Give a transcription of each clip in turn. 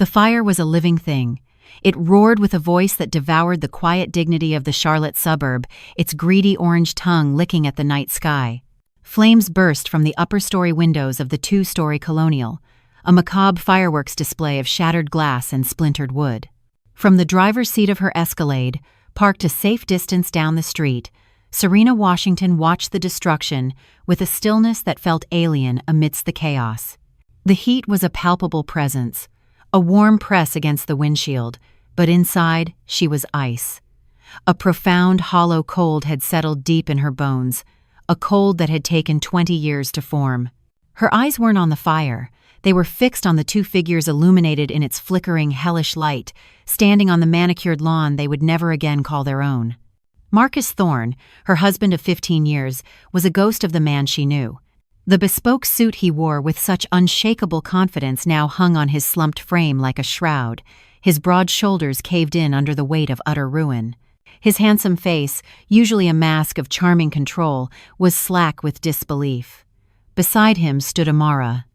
The fire was a living thing. It roared with a voice that devoured the quiet dignity of the Charlotte suburb, its greedy orange tongue licking at the night sky. Flames burst from the upper-story windows of the two-story colonial, a macabre fireworks display of shattered glass and splintered wood. From the driver's seat of her Escalade, parked a safe distance down the street, Serena Washington watched the destruction with a stillness that felt alien amidst the chaos. The heat was a palpable presence, a warm press against the windshield, but inside she was ice. A profound, hollow cold had settled deep in her bones, a cold that had taken 20 years to form. Her eyes weren't on the fire. They were fixed on the two figures illuminated in its flickering, hellish light, standing on the manicured lawn they would never again call their own. Marcus Thorne, her husband of 15 years, was a ghost of the man she knew. The bespoke suit he wore with such unshakable confidence now hung on his slumped frame like a shroud, his broad shoulders caved in under the weight of utter ruin. His handsome face, usually a mask of charming control, was slack with disbelief. Beside him stood Amara.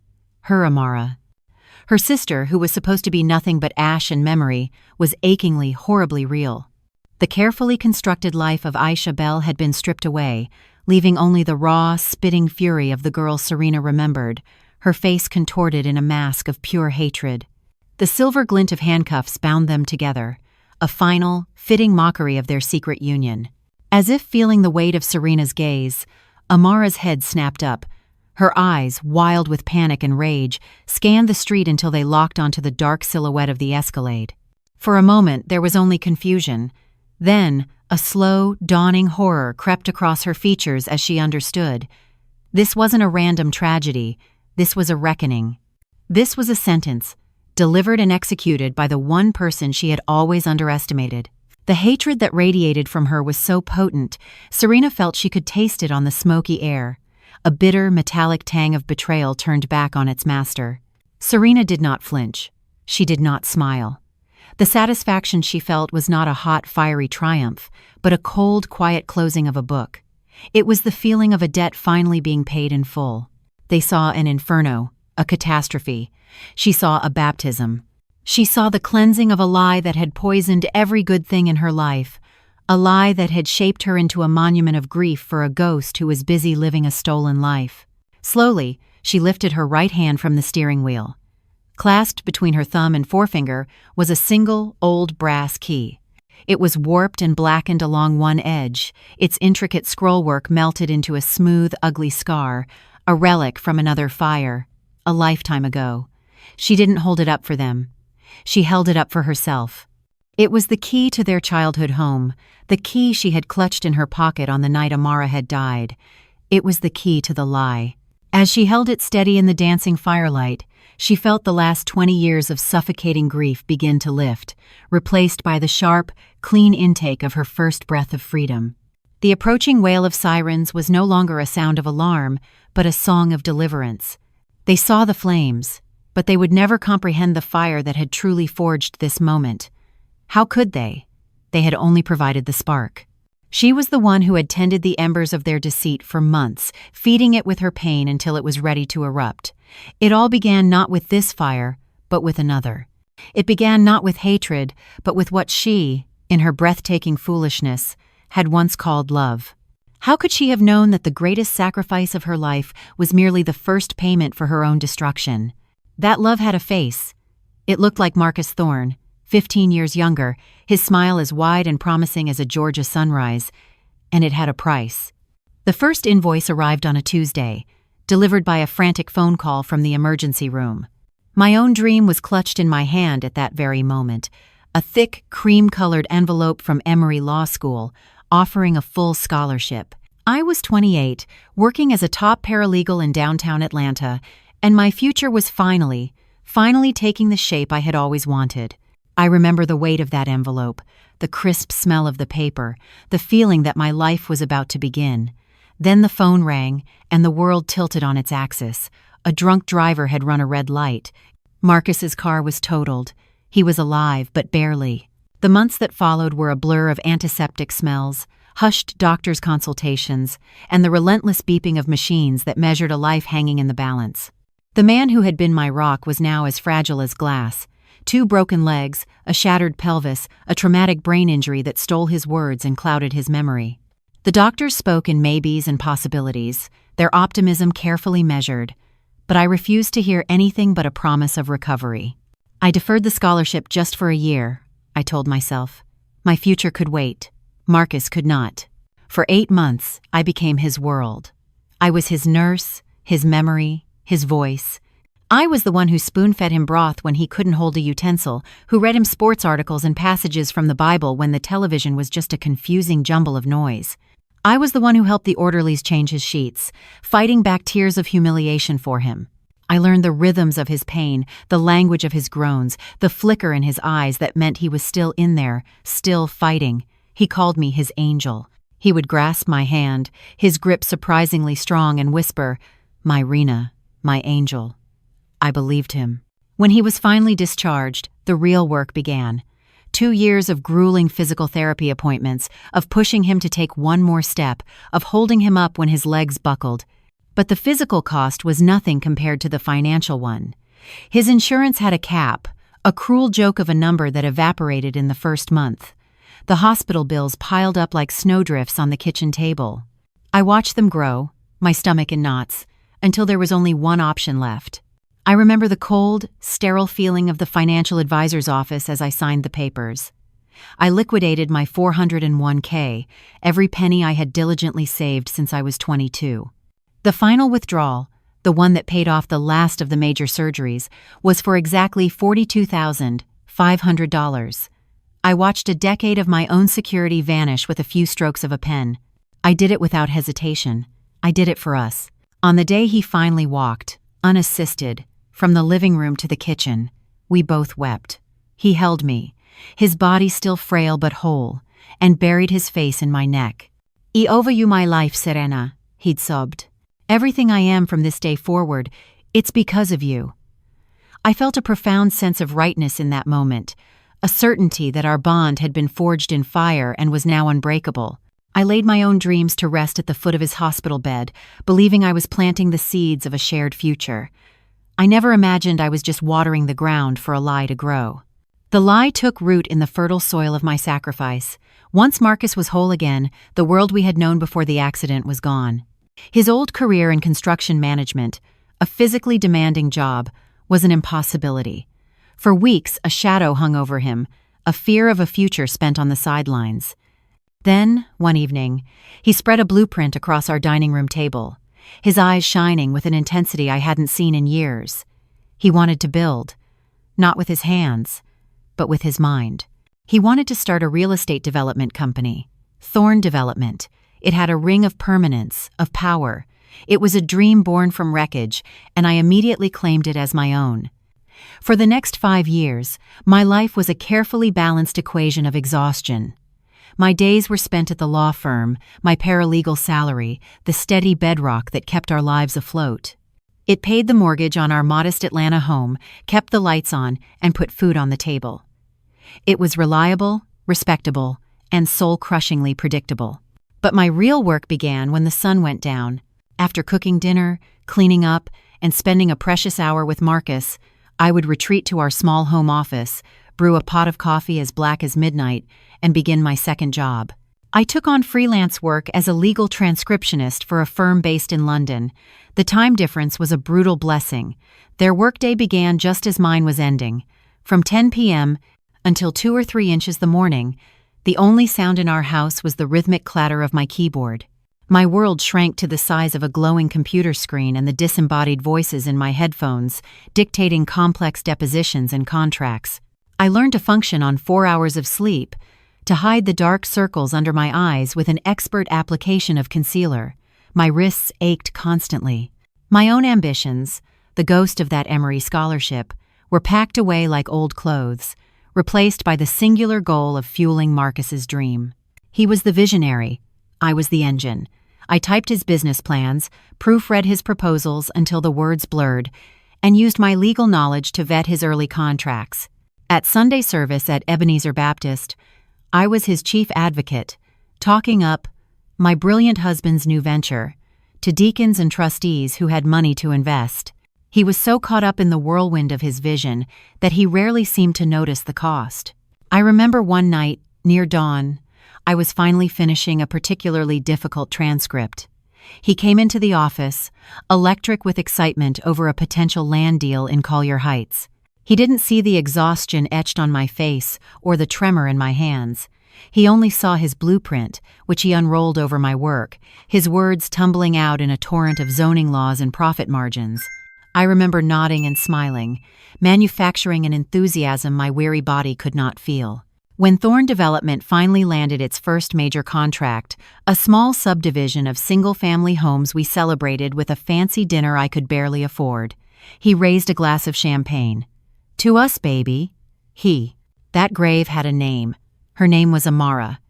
Her Amara. Her sister, who was supposed to be nothing but ash and memory, was achingly, horribly real. The carefully constructed life of Aisha Bell had been stripped away, leaving only the raw, spitting fury of the girl Serena remembered, her face contorted in a mask of pure hatred. The silver glint of handcuffs bound them together, a final, fitting mockery of their secret union. As if feeling the weight of Serena's gaze, Amara's head snapped up. Her eyes, wild with panic and rage, scanned the street until they locked onto the dark silhouette of the Escalade. For a moment, there was only confusion. Then, a slow, dawning horror crept across her features as she understood. This wasn't a random tragedy. This was a reckoning. This was a sentence, delivered and executed by the one person she had always underestimated. The hatred that radiated from her was so potent, Serena felt she could taste it on the smoky air. A bitter, metallic tang of betrayal turned back on its master. Serena did not flinch. She did not smile. The satisfaction she felt was not a hot, fiery triumph, but a cold, quiet closing of a book. It was the feeling of a debt finally being paid in full. They saw an inferno, a catastrophe. She saw a baptism. She saw the cleansing of a lie that had poisoned every good thing in her life, a lie that had shaped her into a monument of grief for a ghost who was busy living a stolen life. Slowly, she lifted her right hand from the steering wheel. Clasped between her thumb and forefinger was a single, old brass key. It was warped and blackened along one edge, its intricate scrollwork melted into a smooth, ugly scar, a relic from another fire, a lifetime ago. She didn't hold it up for them. She held it up for herself. It was the key to their childhood home, the key she had clutched in her pocket on the night Amara had died. It was the key to the lie. As she held it steady in the dancing firelight, she felt the last 20 years of suffocating grief begin to lift, replaced by the sharp, clean intake of her first breath of freedom. The approaching wail of sirens was no longer a sound of alarm, but a song of deliverance. They saw the flames, but they would never comprehend the fire that had truly forged this moment. How could they? They had only provided the spark. She was the one who had tended the embers of their deceit for months, feeding it with her pain until it was ready to erupt. It all began not with this fire, but with another. It began not with hatred, but with what she, in her breathtaking foolishness, had once called love. How could she have known that the greatest sacrifice of her life was merely the first payment for her own destruction? That love had a face. It looked like Marcus Thorne, 15 years younger, his smile as wide and promising as a Georgia sunrise, and it had a price. The first invoice arrived on a Tuesday, delivered by a frantic phone call from the emergency room. My own dream was clutched in my hand at that very moment, a thick, cream-colored envelope from Emory Law School, offering a full scholarship. I was 28, working as a top paralegal in downtown Atlanta, and my future was finally taking the shape I had always wanted. I remember the weight of that envelope, the crisp smell of the paper, the feeling that my life was about to begin. Then the phone rang, and the world tilted on its axis. A drunk driver had run a red light. Marcus's car was totaled. He was alive, but barely. The months that followed were a blur of antiseptic smells, hushed doctors' consultations, and the relentless beeping of machines that measured a life hanging in the balance. The man who had been my rock was now as fragile as glass. 2 broken legs, a shattered pelvis, a traumatic brain injury that stole his words and clouded his memory. The doctors spoke in maybes and possibilities, their optimism carefully measured, but I refused to hear anything but a promise of recovery. I deferred the scholarship just for a year, I told myself. My future could wait. Marcus could not. For 8 months, I became his world. I was his nurse, his memory, his voice. I was the one who spoon-fed him broth when he couldn't hold a utensil, who read him sports articles and passages from the Bible when the television was just a confusing jumble of noise. I was the one who helped the orderlies change his sheets, fighting back tears of humiliation for him. I learned the rhythms of his pain, the language of his groans, the flicker in his eyes that meant he was still in there, still fighting. He called me his angel. He would grasp my hand, his grip surprisingly strong, and whisper, "My Rena, my angel." I believed him. When he was finally discharged, the real work began. 2 years of grueling physical therapy appointments, of pushing him to take one more step, of holding him up when his legs buckled. But the physical cost was nothing compared to the financial one. His insurance had a cap, a cruel joke of a number that evaporated in the first month. The hospital bills piled up like snowdrifts on the kitchen table. I watched them grow, my stomach in knots, until there was only one option left. I remember the cold, sterile feeling of the financial advisor's office as I signed the papers. I liquidated my $401k, every penny I had diligently saved since I was 22. The final withdrawal, the one that paid off the last of the major surgeries, was for exactly $42,500. I watched a decade of my own security vanish with a few strokes of a pen. I did it without hesitation. I did it for us. On the day he finally walked, unassisted, from the living room to the kitchen, we both wept. He held me, his body still frail but whole, and buried his face in my neck. "I owe you my life, Serena," he'd sobbed. "Everything I am from this day forward, it's because of you." I felt a profound sense of rightness in that moment, a certainty that our bond had been forged in fire and was now unbreakable. I laid my own dreams to rest at the foot of his hospital bed, believing I was planting the seeds of a shared future. I never imagined I was just watering the ground for a lie to grow. The lie took root in the fertile soil of my sacrifice. Once Marcus was whole again, the world we had known before the accident was gone. His old career in construction management, a physically demanding job, was an impossibility. For weeks, a shadow hung over him, a fear of a future spent on the sidelines. Then, one evening, he spread a blueprint across our dining room table, his eyes shining with an intensity I hadn't seen in years. He wanted to build, not with his hands, but with his mind. He wanted to start a real estate development company, Thorn Development. It had a ring of permanence, of power. It was a dream born from wreckage, and I immediately claimed it as my own. For the next 5 years, my life was a carefully balanced equation of exhaustion. My days were spent at the law firm, my paralegal salary, the steady bedrock that kept our lives afloat. It paid the mortgage on our modest Atlanta home, kept the lights on, and put food on the table. It was reliable, respectable, and soul-crushingly predictable. But my real work began when the sun went down. After cooking dinner, cleaning up, and spending a precious hour with Marcus, I would retreat to our small home office, brew a pot of coffee as black as midnight, and begin my second job. I took on freelance work as a legal transcriptionist for a firm based in London. The time difference was a brutal blessing. Their workday began just as mine was ending. From 10 p.m. until 2 or 3 inches the morning, the only sound in our house was the rhythmic clatter of my keyboard. My world shrank to the size of a glowing computer screen and the disembodied voices in my headphones, dictating complex depositions and contracts. I learned to function on 4 hours of sleep, to hide the dark circles under my eyes with an expert application of concealer. My wrists ached constantly. My own ambitions, the ghost of that Emory scholarship, were packed away like old clothes, replaced by the singular goal of fueling Marcus's dream. He was the visionary. I was the engine. I typed his business plans, proofread his proposals until the words blurred, and used my legal knowledge to vet his early contracts. At Sunday service at Ebenezer Baptist, I was his chief advocate, talking up my brilliant husband's new venture to deacons and trustees who had money to invest. He was so caught up in the whirlwind of his vision that he rarely seemed to notice the cost. I remember one night, near dawn, I was finally finishing a particularly difficult transcript. He came into the office, electric with excitement over a potential land deal in Collier Heights. He didn't see the exhaustion etched on my face or the tremor in my hands. He only saw his blueprint, which he unrolled over my work, his words tumbling out in a torrent of zoning laws and profit margins. I remember nodding and smiling, manufacturing an enthusiasm my weary body could not feel. When Thorn Development finally landed its first major contract, a small subdivision of single-family homes, we celebrated with a fancy dinner I could barely afford. He raised a glass of champagne. "To us, baby." That grave had a name. Her name was Amara.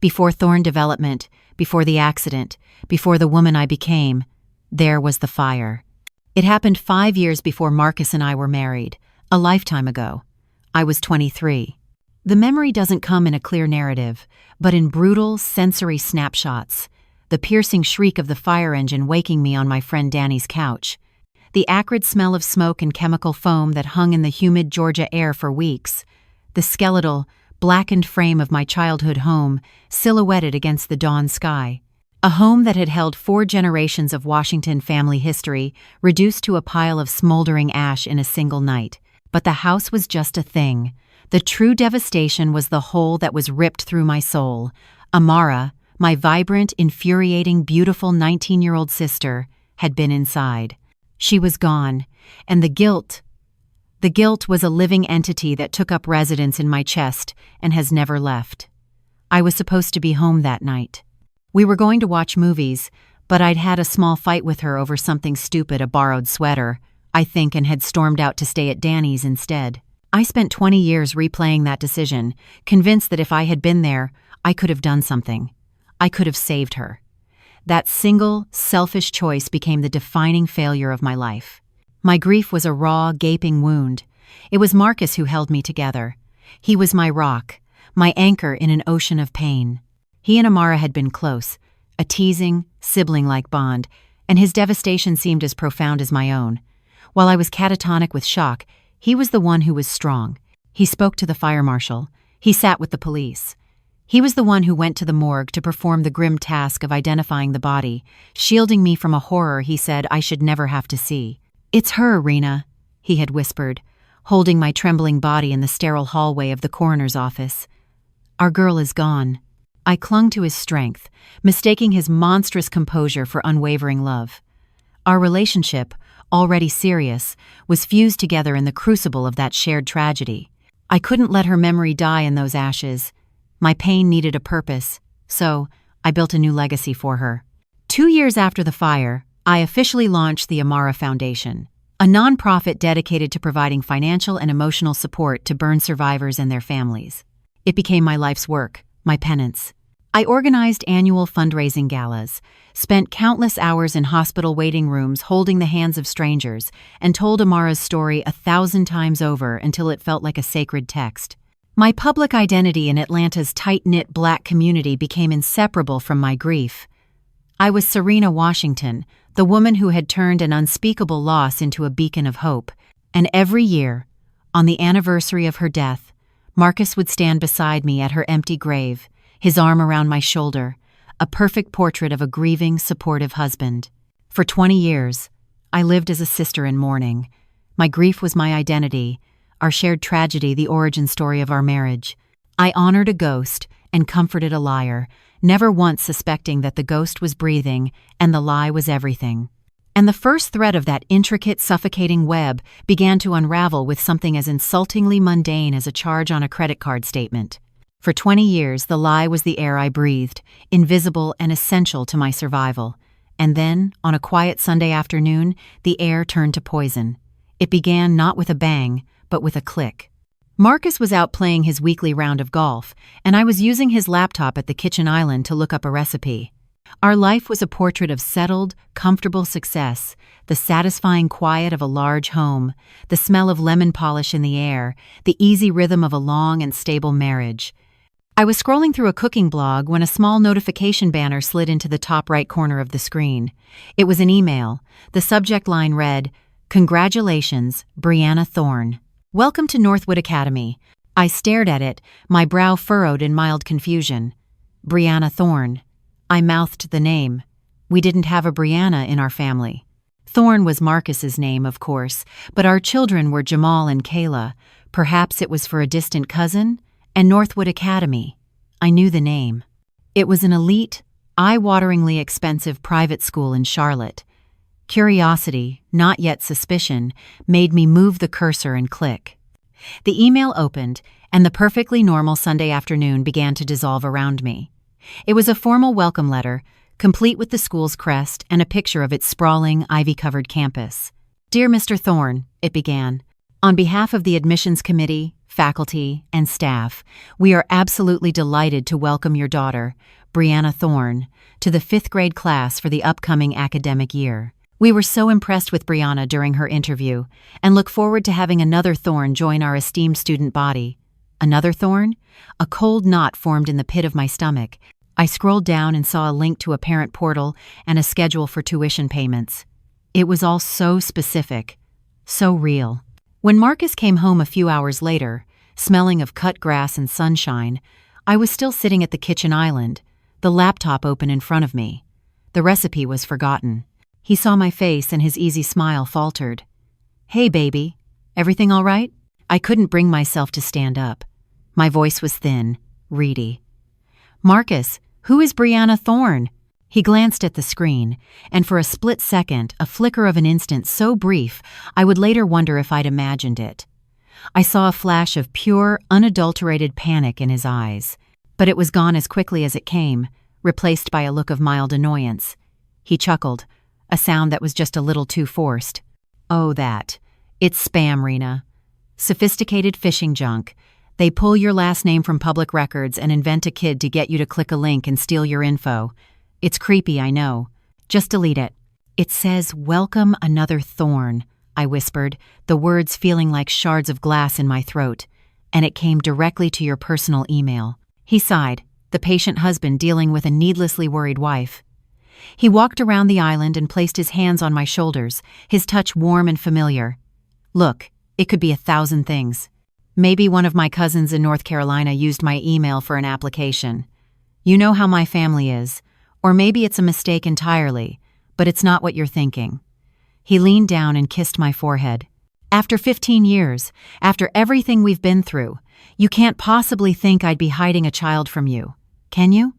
Before Thorn Development, before the accident, before the woman I became, there was the fire. It happened 5 years before Marcus and I were married, a lifetime ago. I was 23. The memory doesn't come in a clear narrative, but in brutal, sensory snapshots. The piercing shriek of the fire engine waking me on my friend Danny's couch. The acrid smell of smoke and chemical foam that hung in the humid Georgia air for weeks. The skeletal, blackened frame of my childhood home, silhouetted against the dawn sky. A home that had held 4 generations of Washington family history, reduced to a pile of smoldering ash in a single night. But the house was just a thing. The true devastation was the hole that was ripped through my soul. Amara, my vibrant, infuriating, beautiful 19-year-old sister, had been inside. She was gone, and the guilt was a living entity that took up residence in my chest and has never left. I was supposed to be home that night. We were going to watch movies, but I'd had a small fight with her over something stupid, a borrowed sweater, I think, and had stormed out to stay at Danny's instead. I spent 20 years replaying that decision, convinced that if I had been there, I could have done something. I could have saved her. That single, selfish choice became the defining failure of my life. My grief was a raw, gaping wound. It was Marcus who held me together. He was my rock, my anchor in an ocean of pain. He and Amara had been close, a teasing, sibling-like bond, and his devastation seemed as profound as my own. While I was catatonic with shock, he was the one who was strong. He spoke to the fire marshal. He sat with the police. He was the one who went to the morgue to perform the grim task of identifying the body, shielding me from a horror he said I should never have to see. "It's her, Rena," he had whispered, holding my trembling body in the sterile hallway of the coroner's office. "Our girl is gone." I clung to his strength, mistaking his monstrous composure for unwavering love. Our relationship, already serious, was fused together in the crucible of that shared tragedy. I couldn't let her memory die in those ashes. My pain needed a purpose, so I built a new legacy for her. 2 years after the fire, I officially launched the Amara Foundation, a nonprofit dedicated to providing financial and emotional support to burn survivors and their families. It became my life's work, my penance. I organized annual fundraising galas, spent countless hours in hospital waiting rooms holding the hands of strangers, and told Amara's story 1,000 times over until it felt like a sacred text. My public identity in Atlanta's tight-knit Black community became inseparable from my grief. I was Serena Washington, the woman who had turned an unspeakable loss into a beacon of hope. And every year, on the anniversary of her death, Marcus would stand beside me at her empty grave, his arm around my shoulder, a perfect portrait of a grieving, supportive husband. For 20 years, I lived as a sister in mourning. My grief was my identity, our shared tragedy the origin story of our marriage. I honored a ghost and comforted a liar, never once suspecting that the ghost was breathing and the lie was everything. And the first thread of that intricate, suffocating web began to unravel with something as insultingly mundane as a charge on a credit card statement. For 20 years, the lie was the air I breathed, invisible and essential to my survival. And then, on a quiet Sunday afternoon, the air turned to poison. It began not with a bang, but with a click. Marcus was out playing his weekly round of golf, and I was using his laptop at the kitchen island to look up a recipe. Our life was a portrait of settled, comfortable success, the satisfying quiet of a large home, the smell of lemon polish in the air, the easy rhythm of a long and stable marriage. I was scrolling through a cooking blog when a small notification banner slid into the top right corner of the screen. It was an email. The subject line read, Congratulations, Brianna Thorne. Welcome to Northwood Academy. I stared at it, my brow furrowed in mild confusion. Brianna Thorne. I mouthed the name. We didn't have a Brianna in our family. Thorne was Marcus's name, of course, but our children were Jamal and Kayla. Perhaps it was for a distant cousin? And Northwood Academy. I knew the name. It was an elite, eye-wateringly expensive private school in Charlotte. Curiosity, not yet suspicion, made me move the cursor and click. The email opened, and the perfectly normal Sunday afternoon began to dissolve around me. It was a formal welcome letter, complete with the school's crest and a picture of its sprawling, ivy-covered campus. "Dear Mr. Thorne," it began, "on behalf of the admissions committee, faculty, and staff, we are absolutely delighted to welcome your daughter, Brianna Thorne, to the 5th grade class for the upcoming academic year. We were so impressed with Brianna during her interview and look forward to having another Thorne join our esteemed student body." Another Thorne? A cold knot formed in the pit of my stomach. I scrolled down and saw a link to a parent portal and a schedule for tuition payments. It was all so specific, so real. When Marcus came home a few hours later, smelling of cut grass and sunshine, I was still sitting at the kitchen island, the laptop open in front of me. The recipe was forgotten. He saw my face and his easy smile faltered. "Hey, baby. Everything all right?" I couldn't bring myself to stand up. My voice was thin, reedy. "Marcus, who is Brianna Thorne?" He glanced at the screen, and for a split second, a flicker of an instant so brief, I would later wonder if I'd imagined it. I saw a flash of pure, unadulterated panic in his eyes, but it was gone as quickly as it came, replaced by a look of mild annoyance. He chuckled, a sound that was just a little too forced. "Oh, that. It's spam, Rena. Sophisticated phishing junk. They pull your last name from public records and invent a kid to get you to click a link and steal your info. It's creepy, I know. Just delete it." "It says, 'Welcome another Thorne,'" I whispered, the words feeling like shards of glass in my throat. "And it came directly to your personal email." He sighed, the patient husband dealing with a needlessly worried wife. He walked around the island and placed his hands on my shoulders, his touch warm and familiar. "Look, it could be 1,000 things. Maybe one of my cousins in North Carolina used my email for an application. You know how my family is. Or maybe it's a mistake entirely, but it's not what you're thinking." He leaned down and kissed my forehead. "After 15 years, after everything we've been through, you can't possibly think I'd be hiding a child from you, can you?"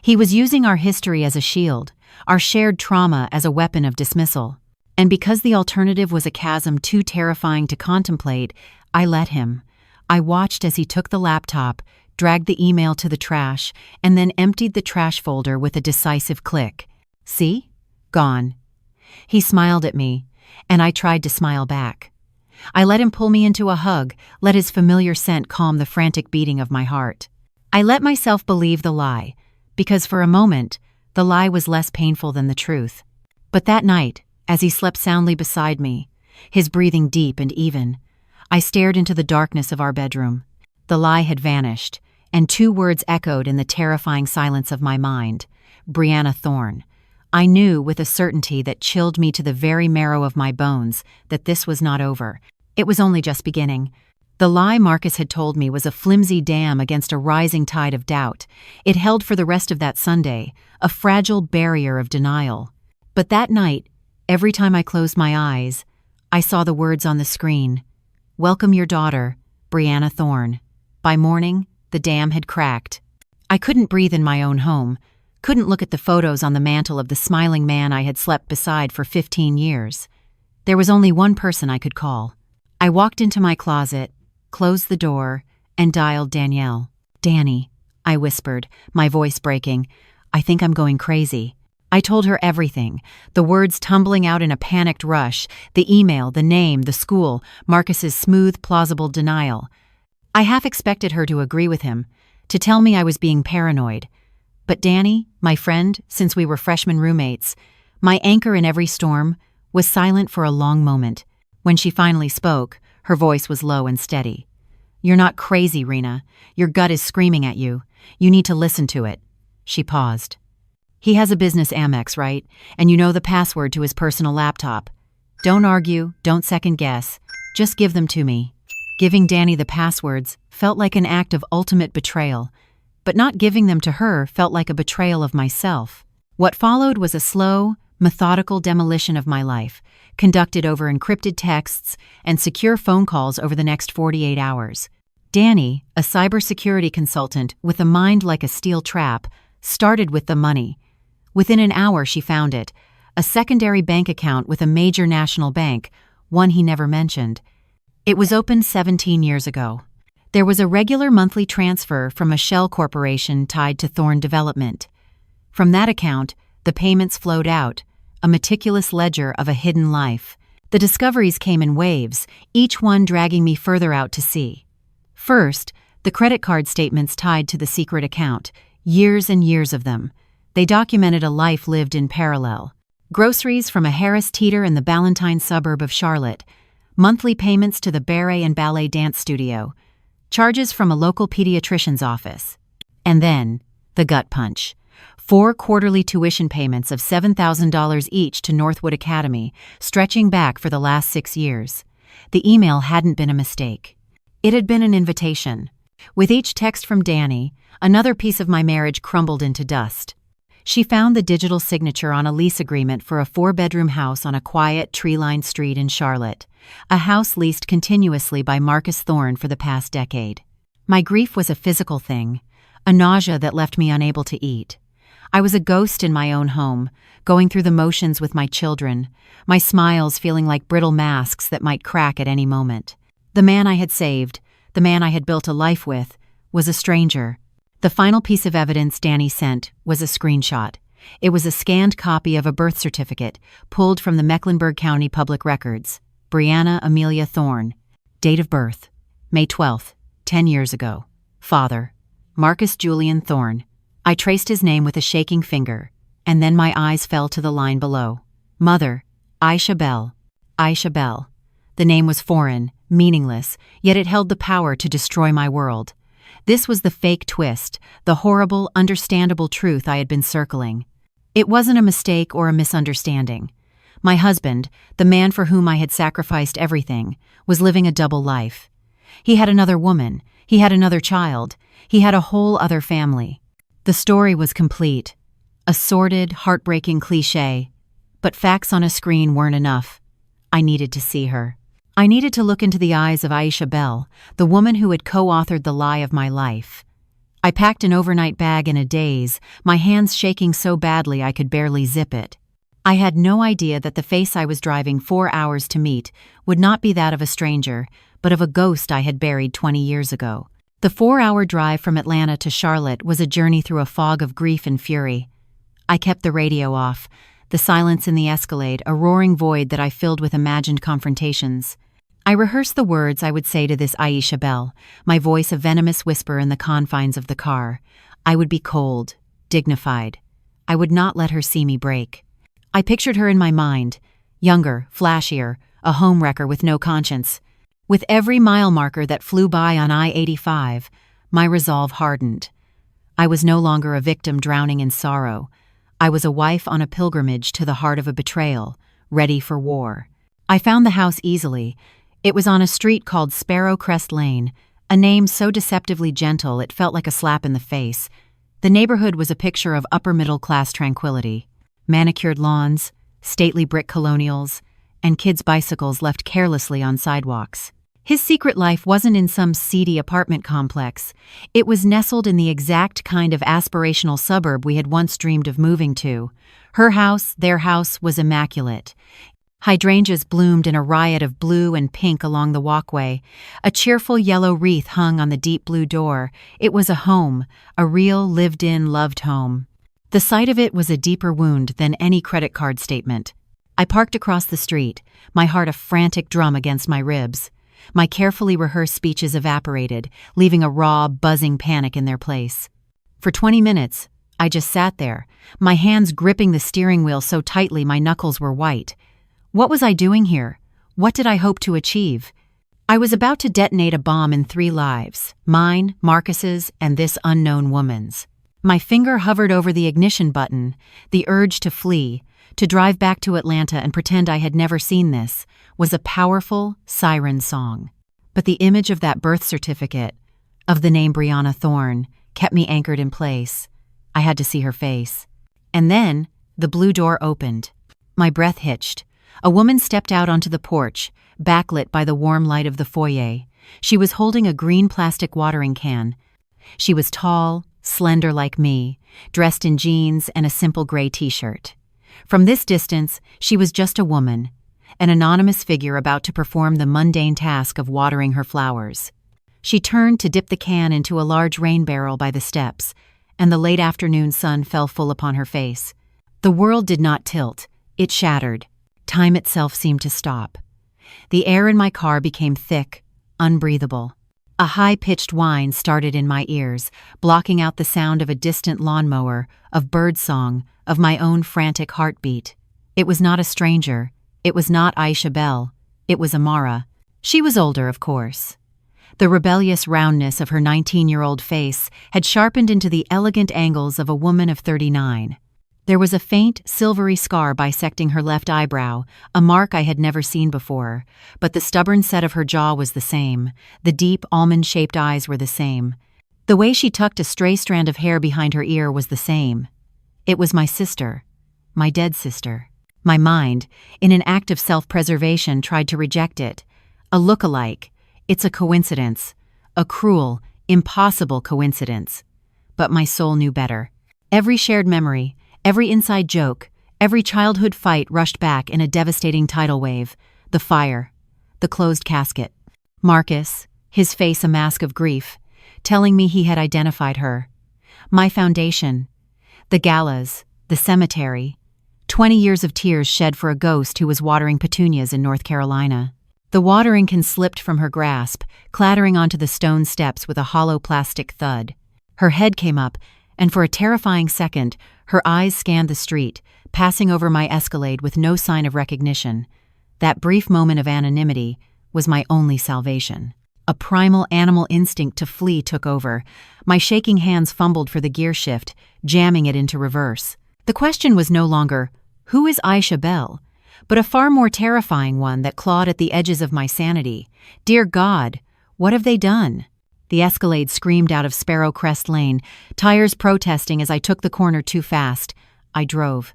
He was using our history as a shield, our shared trauma as a weapon of dismissal. And because the alternative was a chasm too terrifying to contemplate, I let him. I watched as he took the laptop, dragged the email to the trash, and then emptied the trash folder with a decisive click. "See? Gone." He smiled at me, and I tried to smile back. I let him pull me into a hug, let his familiar scent calm the frantic beating of my heart. I let myself believe the lie, because for a moment, the lie was less painful than the truth. But that night, as he slept soundly beside me, his breathing deep and even, I stared into the darkness of our bedroom. The lie had vanished, and 2 words echoed in the terrifying silence of my mind: Brianna Thorne. I knew with a certainty that chilled me to the very marrow of my bones that this was not over. It was only just beginning. The lie Marcus had told me was a flimsy dam against a rising tide of doubt. It held for the rest of that Sunday, a fragile barrier of denial. But that night, every time I closed my eyes, I saw the words on the screen: "Welcome your daughter, Brianna Thorne." By morning, the dam had cracked. I couldn't breathe in my own home, couldn't look at the photos on the mantle of the smiling man I had slept beside for 15 years. There was only one person I could call. I walked into my closet, closed the door, and dialed Danielle. "Danny," I whispered, my voice breaking, "I think I'm going crazy." I told her everything, the words tumbling out in a panicked rush, the email, the name, the school, Marcus's smooth, plausible denial. I half expected her to agree with him, to tell me I was being paranoid. But Danny, my friend, since we were freshman roommates, my anchor in every storm, was silent for a long moment. When she finally spoke, her voice was low and steady. "You're not crazy, Rena. Your gut is screaming at you. You need to listen to it." She paused. "He has a business Amex, right? And you know the password to his personal laptop." Don't argue, don't second guess. Just give them to me. Giving Danny the passwords felt like an act of ultimate betrayal, but not giving them to her felt like a betrayal of myself. What followed was a slow, methodical demolition of my life, conducted over encrypted texts and secure phone calls over the next 48 hours. Danny, a cybersecurity consultant with a mind like a steel trap, started with the money. Within an hour she found it, a secondary bank account with a major national bank, one he never mentioned. It was opened 17 years ago. There was a regular monthly transfer from a shell corporation tied to Thorn Development. From that account, the payments flowed out, a meticulous ledger of a hidden life. The discoveries came in waves, each one dragging me further out to sea. First, the credit card statements tied to the secret account, years and years of them. They documented a life lived in parallel. Groceries from a Harris Teeter in the Ballantine suburb of Charlotte, monthly payments to the Beret and Ballet Dance Studio, charges from a local pediatrician's office. And then, the gut punch. 4 quarterly tuition payments of $7,000 each to Northwood Academy, stretching back for the last 6 years. The email hadn't been a mistake. It had been an invitation. With each text from Danny, another piece of my marriage crumbled into dust. She found the digital signature on a lease agreement for a 4-bedroom house on a quiet, tree-lined street in Charlotte, a house leased continuously by Marcus Thorne for the past decade. My grief was a physical thing, a nausea that left me unable to eat. I was a ghost in my own home, going through the motions with my children, my smiles feeling like brittle masks that might crack at any moment. The man I had saved, the man I had built a life with, was a stranger. The final piece of evidence Danny sent was a screenshot. It was a scanned copy of a birth certificate pulled from the Mecklenburg County Public Records. Brianna Amelia Thorne. Date of birth, May 12th, 10 years ago. Father, Marcus Julian Thorne. I traced his name with a shaking finger, and then my eyes fell to the line below. Mother, Aisha Bell. Aisha Bell. The name was foreign, meaningless, yet it held the power to destroy my world. This was the fake twist, the horrible, understandable truth I had been circling. It wasn't a mistake or a misunderstanding. My husband, the man for whom I had sacrificed everything, was living a double life. He had another woman, he had another child, he had a whole other family. The story was complete. A sordid, heartbreaking cliché. But facts on a screen weren't enough. I needed to see her. I needed to look into the eyes of Aisha Bell, the woman who had co-authored the lie of my life. I packed an overnight bag in a daze, my hands shaking so badly I could barely zip it. I had no idea that the face I was driving 4 hours to meet would not be that of a stranger, but of a ghost I had buried 20 years ago. The 4-hour drive from Atlanta to Charlotte was a journey through a fog of grief and fury. I kept the radio off, the silence in the Escalade a roaring void that I filled with imagined confrontations. I rehearsed the words I would say to this Aisha Bell, my voice a venomous whisper in the confines of the car. I would be cold, dignified. I would not let her see me break. I pictured her in my mind, younger, flashier, a homewrecker with no conscience. With every mile marker that flew by on I-85, my resolve hardened. I was no longer a victim drowning in sorrow. I was a wife on a pilgrimage to the heart of a betrayal, ready for war. I found the house easily. It was on a street called Sparrow Crest Lane, a name so deceptively gentle it felt like a slap in the face. The neighborhood was a picture of upper-middle-class tranquility. Manicured lawns, stately brick colonials, and kids' bicycles left carelessly on sidewalks. His secret life wasn't in some seedy apartment complex. It was nestled in the exact kind of aspirational suburb we had once dreamed of moving to. Her house, their house, was immaculate. Hydrangeas bloomed in a riot of blue and pink along the walkway. A cheerful yellow wreath hung on the deep blue door. It was a home, a real, lived-in, loved home. The sight of it was a deeper wound than any credit card statement. I parked across the street, my heart a frantic drum against my ribs. My carefully rehearsed speeches evaporated, leaving a raw, buzzing panic in their place. For 20 minutes, I just sat there, my hands gripping the steering wheel so tightly my knuckles were white. What was I doing here? What did I hope to achieve? I was about to detonate a bomb in 3 lives, mine, Marcus's, and this unknown woman's. My finger hovered over the ignition button, the urge to flee, to drive back to Atlanta and pretend I had never seen this, was a powerful siren song. But the image of that birth certificate, of the name Brianna Thorne, kept me anchored in place. I had to see her face. And then, the blue door opened. My breath hitched. A woman stepped out onto the porch, backlit by the warm light of the foyer. She was holding a green plastic watering can. She was tall, slender like me, dressed in jeans and a simple gray t-shirt. From this distance, she was just a woman, an anonymous figure about to perform the mundane task of watering her flowers. She turned to dip the can into a large rain barrel by the steps, and the late afternoon sun fell full upon her face. The world did not tilt, it shattered. Time itself seemed to stop. The air in my car became thick, unbreathable. A high-pitched whine started in my ears, blocking out the sound of a distant lawnmower, of birdsong, of my own frantic heartbeat. It was not a stranger. It was not Aisha Bell. It was Amara. She was older, of course. The rebellious roundness of her 19-year-old face had sharpened into the elegant angles of a woman of 39. There was a faint, silvery scar bisecting her left eyebrow, a mark I had never seen before, but the stubborn set of her jaw was the same. The deep, almond-shaped eyes were the same. The way she tucked a stray strand of hair behind her ear was the same. It was my sister, my dead sister. My mind, in an act of self-preservation, tried to reject it. A look-alike. It's a coincidence. A cruel, impossible coincidence. But my soul knew better. Every shared memory, every inside joke, every childhood fight rushed back in a devastating tidal wave. The fire, the closed casket. Marcus, his face a mask of grief, telling me he had identified her. My foundation, the galas, the cemetery, 20 years of tears shed for a ghost who was watering petunias in North Carolina. The watering can slipped from her grasp, clattering onto the stone steps with a hollow plastic thud. Her head came up, and for a terrifying second, her eyes scanned the street, passing over my Escalade with no sign of recognition. That brief moment of anonymity was my only salvation. A primal animal instinct to flee took over. My shaking hands fumbled for the gear shift, jamming it into reverse. The question was no longer, who is Aisha Bell? But a far more terrifying one that clawed at the edges of my sanity. Dear God, what have they done? The Escalade screamed out of Sparrow Crest Lane, tires protesting as I took the corner too fast. I drove.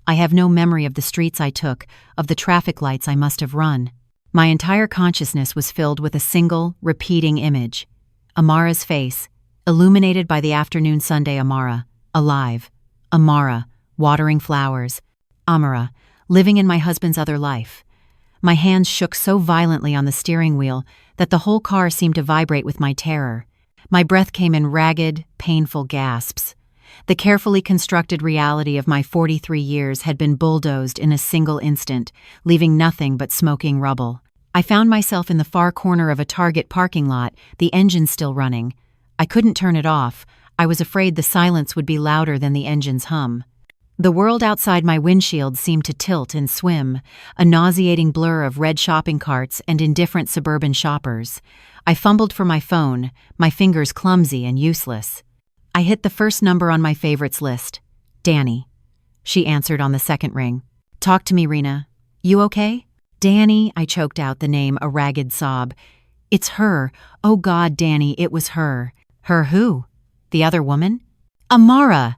I have no memory of the streets I took, of the traffic lights I must have run. My entire consciousness was filled with a single, repeating image. Amara's face, illuminated by the afternoon Sunday. Amara, alive. Amara, watering flowers. Amara, living in my husband's other life. My hands shook so violently on the steering wheel that the whole car seemed to vibrate with my terror. My breath came in ragged, painful gasps. The carefully constructed reality of my 43 years had been bulldozed in a single instant, leaving nothing but smoking rubble. I found myself in the far corner of a Target parking lot, the engine still running. I couldn't turn it off. I was afraid the silence would be louder than the engine's hum. The world outside my windshield seemed to tilt and swim, a nauseating blur of red shopping carts and indifferent suburban shoppers. I fumbled for my phone, my fingers clumsy and useless. I hit the first number on my favorites list. Danny. She answered on the second ring. Talk to me, Rena. You okay? Danny, I choked out the name, a ragged sob. It's her. Oh God, Danny, it was her. Her who? The other woman? Amara!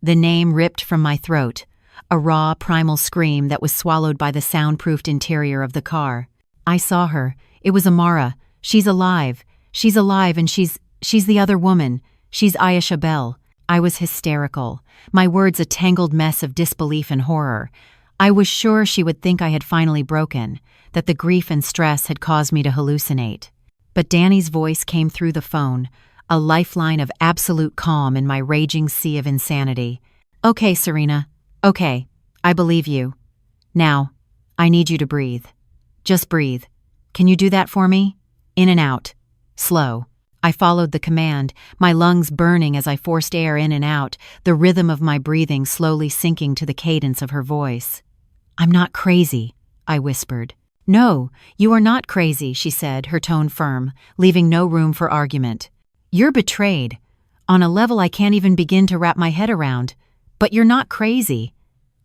The name ripped from my throat, a raw, primal scream that was swallowed by the soundproofed interior of the car. I saw her. It was Amara. She's alive. She's alive, and she's the other woman. She's Aisha Bell. I was hysterical, my words a tangled mess of disbelief and horror. I was sure she would think I had finally broken, that the grief and stress had caused me to hallucinate. But Danny's voice came through the phone, a lifeline of absolute calm in my raging sea of insanity. Okay, Serena. Okay, I believe you. Now, I need you to breathe. Just breathe. Can you do that for me? In and out. Slow. I followed the command, my lungs burning as I forced air in and out, the rhythm of my breathing slowly sinking to the cadence of her voice. I'm not crazy, I whispered. No, you are not crazy, she said, her tone firm, leaving no room for argument. You're betrayed, on a level I can't even begin to wrap my head around, but you're not crazy.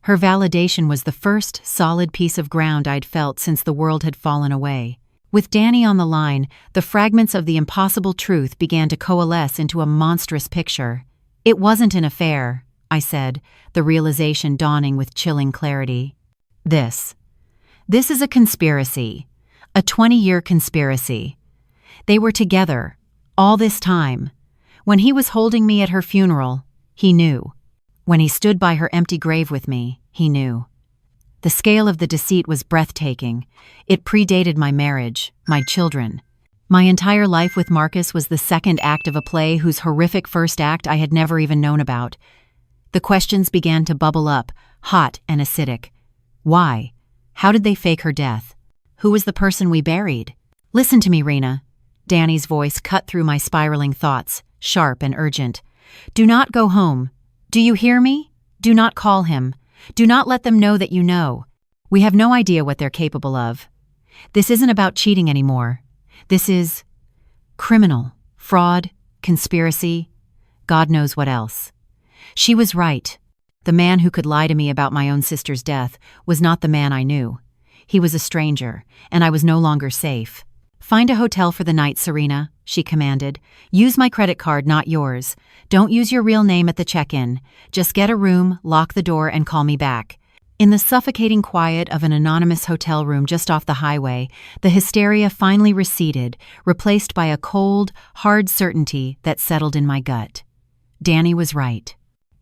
Her validation was the first solid piece of ground I'd felt since the world had fallen away. With Danny on the line, the fragments of the impossible truth began to coalesce into a monstrous picture. "It wasn't an affair," I said, the realization dawning with chilling clarity. This is a conspiracy. A 20-year conspiracy. They were together, all this time. When he was holding me at her funeral, he knew. When he stood by her empty grave with me, he knew. The scale of the deceit was breathtaking. It predated my marriage, my children. My entire life with Marcus was the second act of a play whose horrific first act I had never even known about. The questions began to bubble up, hot and acidic. Why? How did they fake her death? Who was the person we buried? "Listen to me, Rena." Danny's voice cut through my spiraling thoughts, sharp and urgent. "Do not go home. Do you hear me? Do not call him. Do not let them know that you know. We have no idea what they're capable of. This isn't about cheating anymore. This is criminal, fraud, conspiracy, God knows what else." She was right. The man who could lie to me about my own sister's death was not the man I knew. He was a stranger, and I was no longer safe. "Find a hotel for the night, Serena," she commanded. "Use my credit card, not yours. Don't use your real name at the check-in. Just get a room, lock the door, and call me back." In the suffocating quiet of an anonymous hotel room just off the highway, the hysteria finally receded, replaced by a cold, hard certainty that settled in my gut. Danny was right.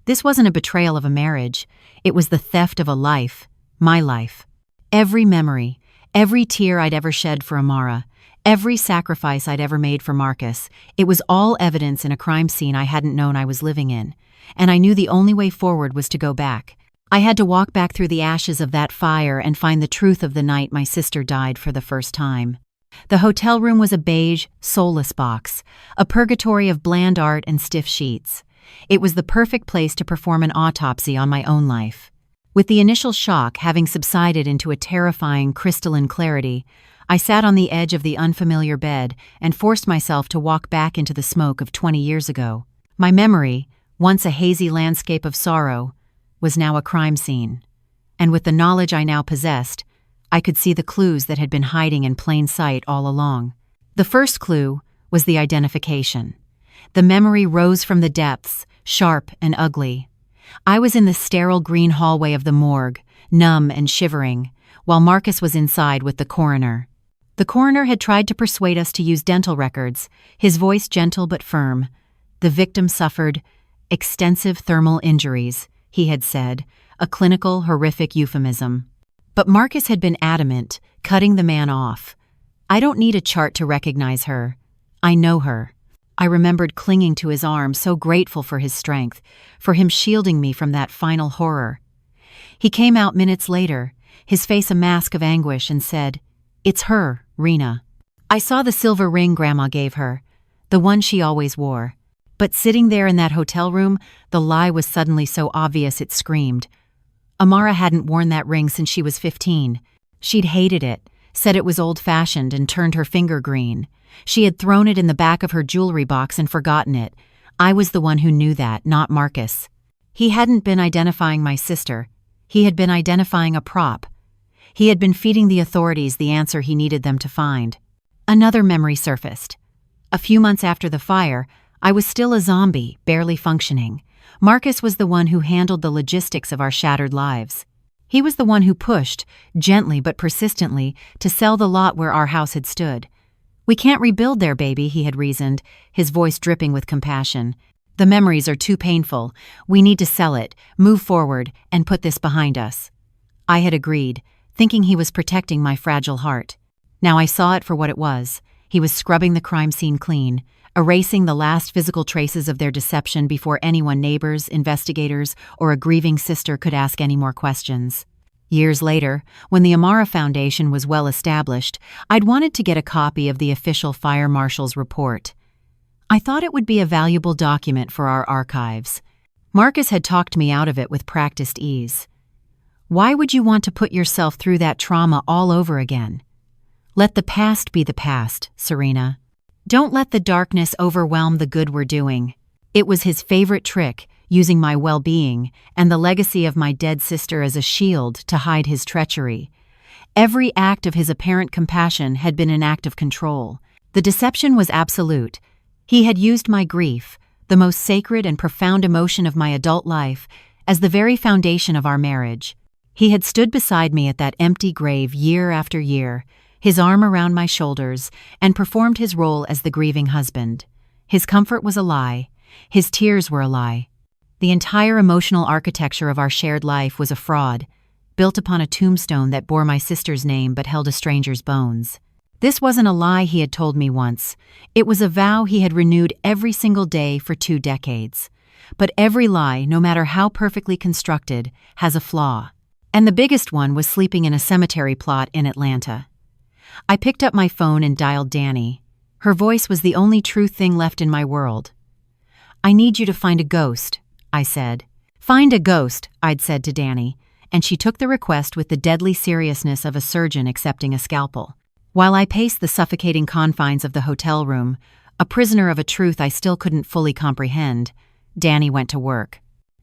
This wasn't a betrayal of a marriage. It was the theft of a life, my life. Every memory, every tear I'd ever shed for Amara, every sacrifice I'd ever made for Marcus, it was all evidence in a crime scene I hadn't known I was living in. And I knew the only way forward was to go back. I had to walk back through the ashes of that fire and find the truth of the night my sister died for the first time. The hotel room was a beige, soulless box, a purgatory of bland art and stiff sheets. It was the perfect place to perform an autopsy on my own life. With the initial shock having subsided into a terrifying, crystalline clarity, I sat on the edge of the unfamiliar bed and forced myself to walk back into the smoke of 20 years ago. My memory, once a hazy landscape of sorrow, was now a crime scene. And with the knowledge I now possessed, I could see the clues that had been hiding in plain sight all along. The first clue was the identification. The memory rose from the depths, sharp and ugly. I was in the sterile green hallway of the morgue, numb and shivering, while Marcus was inside with the coroner. The coroner had tried to persuade us to use dental records, his voice gentle but firm. The victim suffered extensive thermal injuries, he had said, a clinical, horrific euphemism. But Marcus had been adamant, cutting the man off. "I don't need a chart to recognize her. I know her." I remembered clinging to his arm, so grateful for his strength, for him shielding me from that final horror. He came out minutes later, his face a mask of anguish, and said, "It's her, Rena. I saw the silver ring Grandma gave her, the one she always wore." But sitting there in that hotel room, the lie was suddenly so obvious it screamed. Amara hadn't worn that ring since she was 15. She'd hated it, said it was old-fashioned, and turned her finger green. She had thrown it in the back of her jewelry box and forgotten it. I was the one who knew that, not Marcus. He hadn't been identifying my sister. He had been identifying a prop. He had been feeding the authorities the answer he needed them to find. Another memory surfaced. A few months after the fire, I was still a zombie, barely functioning. Marcus was the one who handled the logistics of our shattered lives. He was the one who pushed, gently but persistently, to sell the lot where our house had stood. "We can't rebuild there, baby," he had reasoned, his voice dripping with compassion. "The memories are too painful. We need to sell it, move forward, and put this behind us." I had agreed, thinking he was protecting my fragile heart. Now I saw it for what it was. He was scrubbing the crime scene clean, erasing the last physical traces of their deception before anyone, neighbors, investigators, or a grieving sister, could ask any more questions. Years later, when the Amara Foundation was well established, I'd wanted to get a copy of the official fire marshal's report. I thought it would be a valuable document for our archives. Marcus had talked me out of it with practiced ease. "Why would you want to put yourself through that trauma all over again? Let the past be the past, Serena. Don't let the darkness overwhelm the good we're doing." It was his favorite trick, using my well-being and the legacy of my dead sister as a shield to hide his treachery. Every act of his apparent compassion had been an act of control. The deception was absolute. He had used my grief, the most sacred and profound emotion of my adult life, as the very foundation of our marriage. He had stood beside me at that empty grave year after year, his arm around my shoulders, and performed his role as the grieving husband. His comfort was a lie. His tears were a lie. The entire emotional architecture of our shared life was a fraud, built upon a tombstone that bore my sister's name but held a stranger's bones. This wasn't a lie he had told me once. It was a vow he had renewed every single day for 2 decades. But every lie, no matter how perfectly constructed, has a flaw. And the biggest one was sleeping in a cemetery plot in Atlanta. I picked up my phone and dialed Danny. Her voice was the only true thing left in my world. "I need you to find a ghost," I said. "Find a ghost," I'd said to Danny, and she took the request with the deadly seriousness of a surgeon accepting a scalpel. While I paced the suffocating confines of the hotel room, a prisoner of a truth I still couldn't fully comprehend, Danny went to work.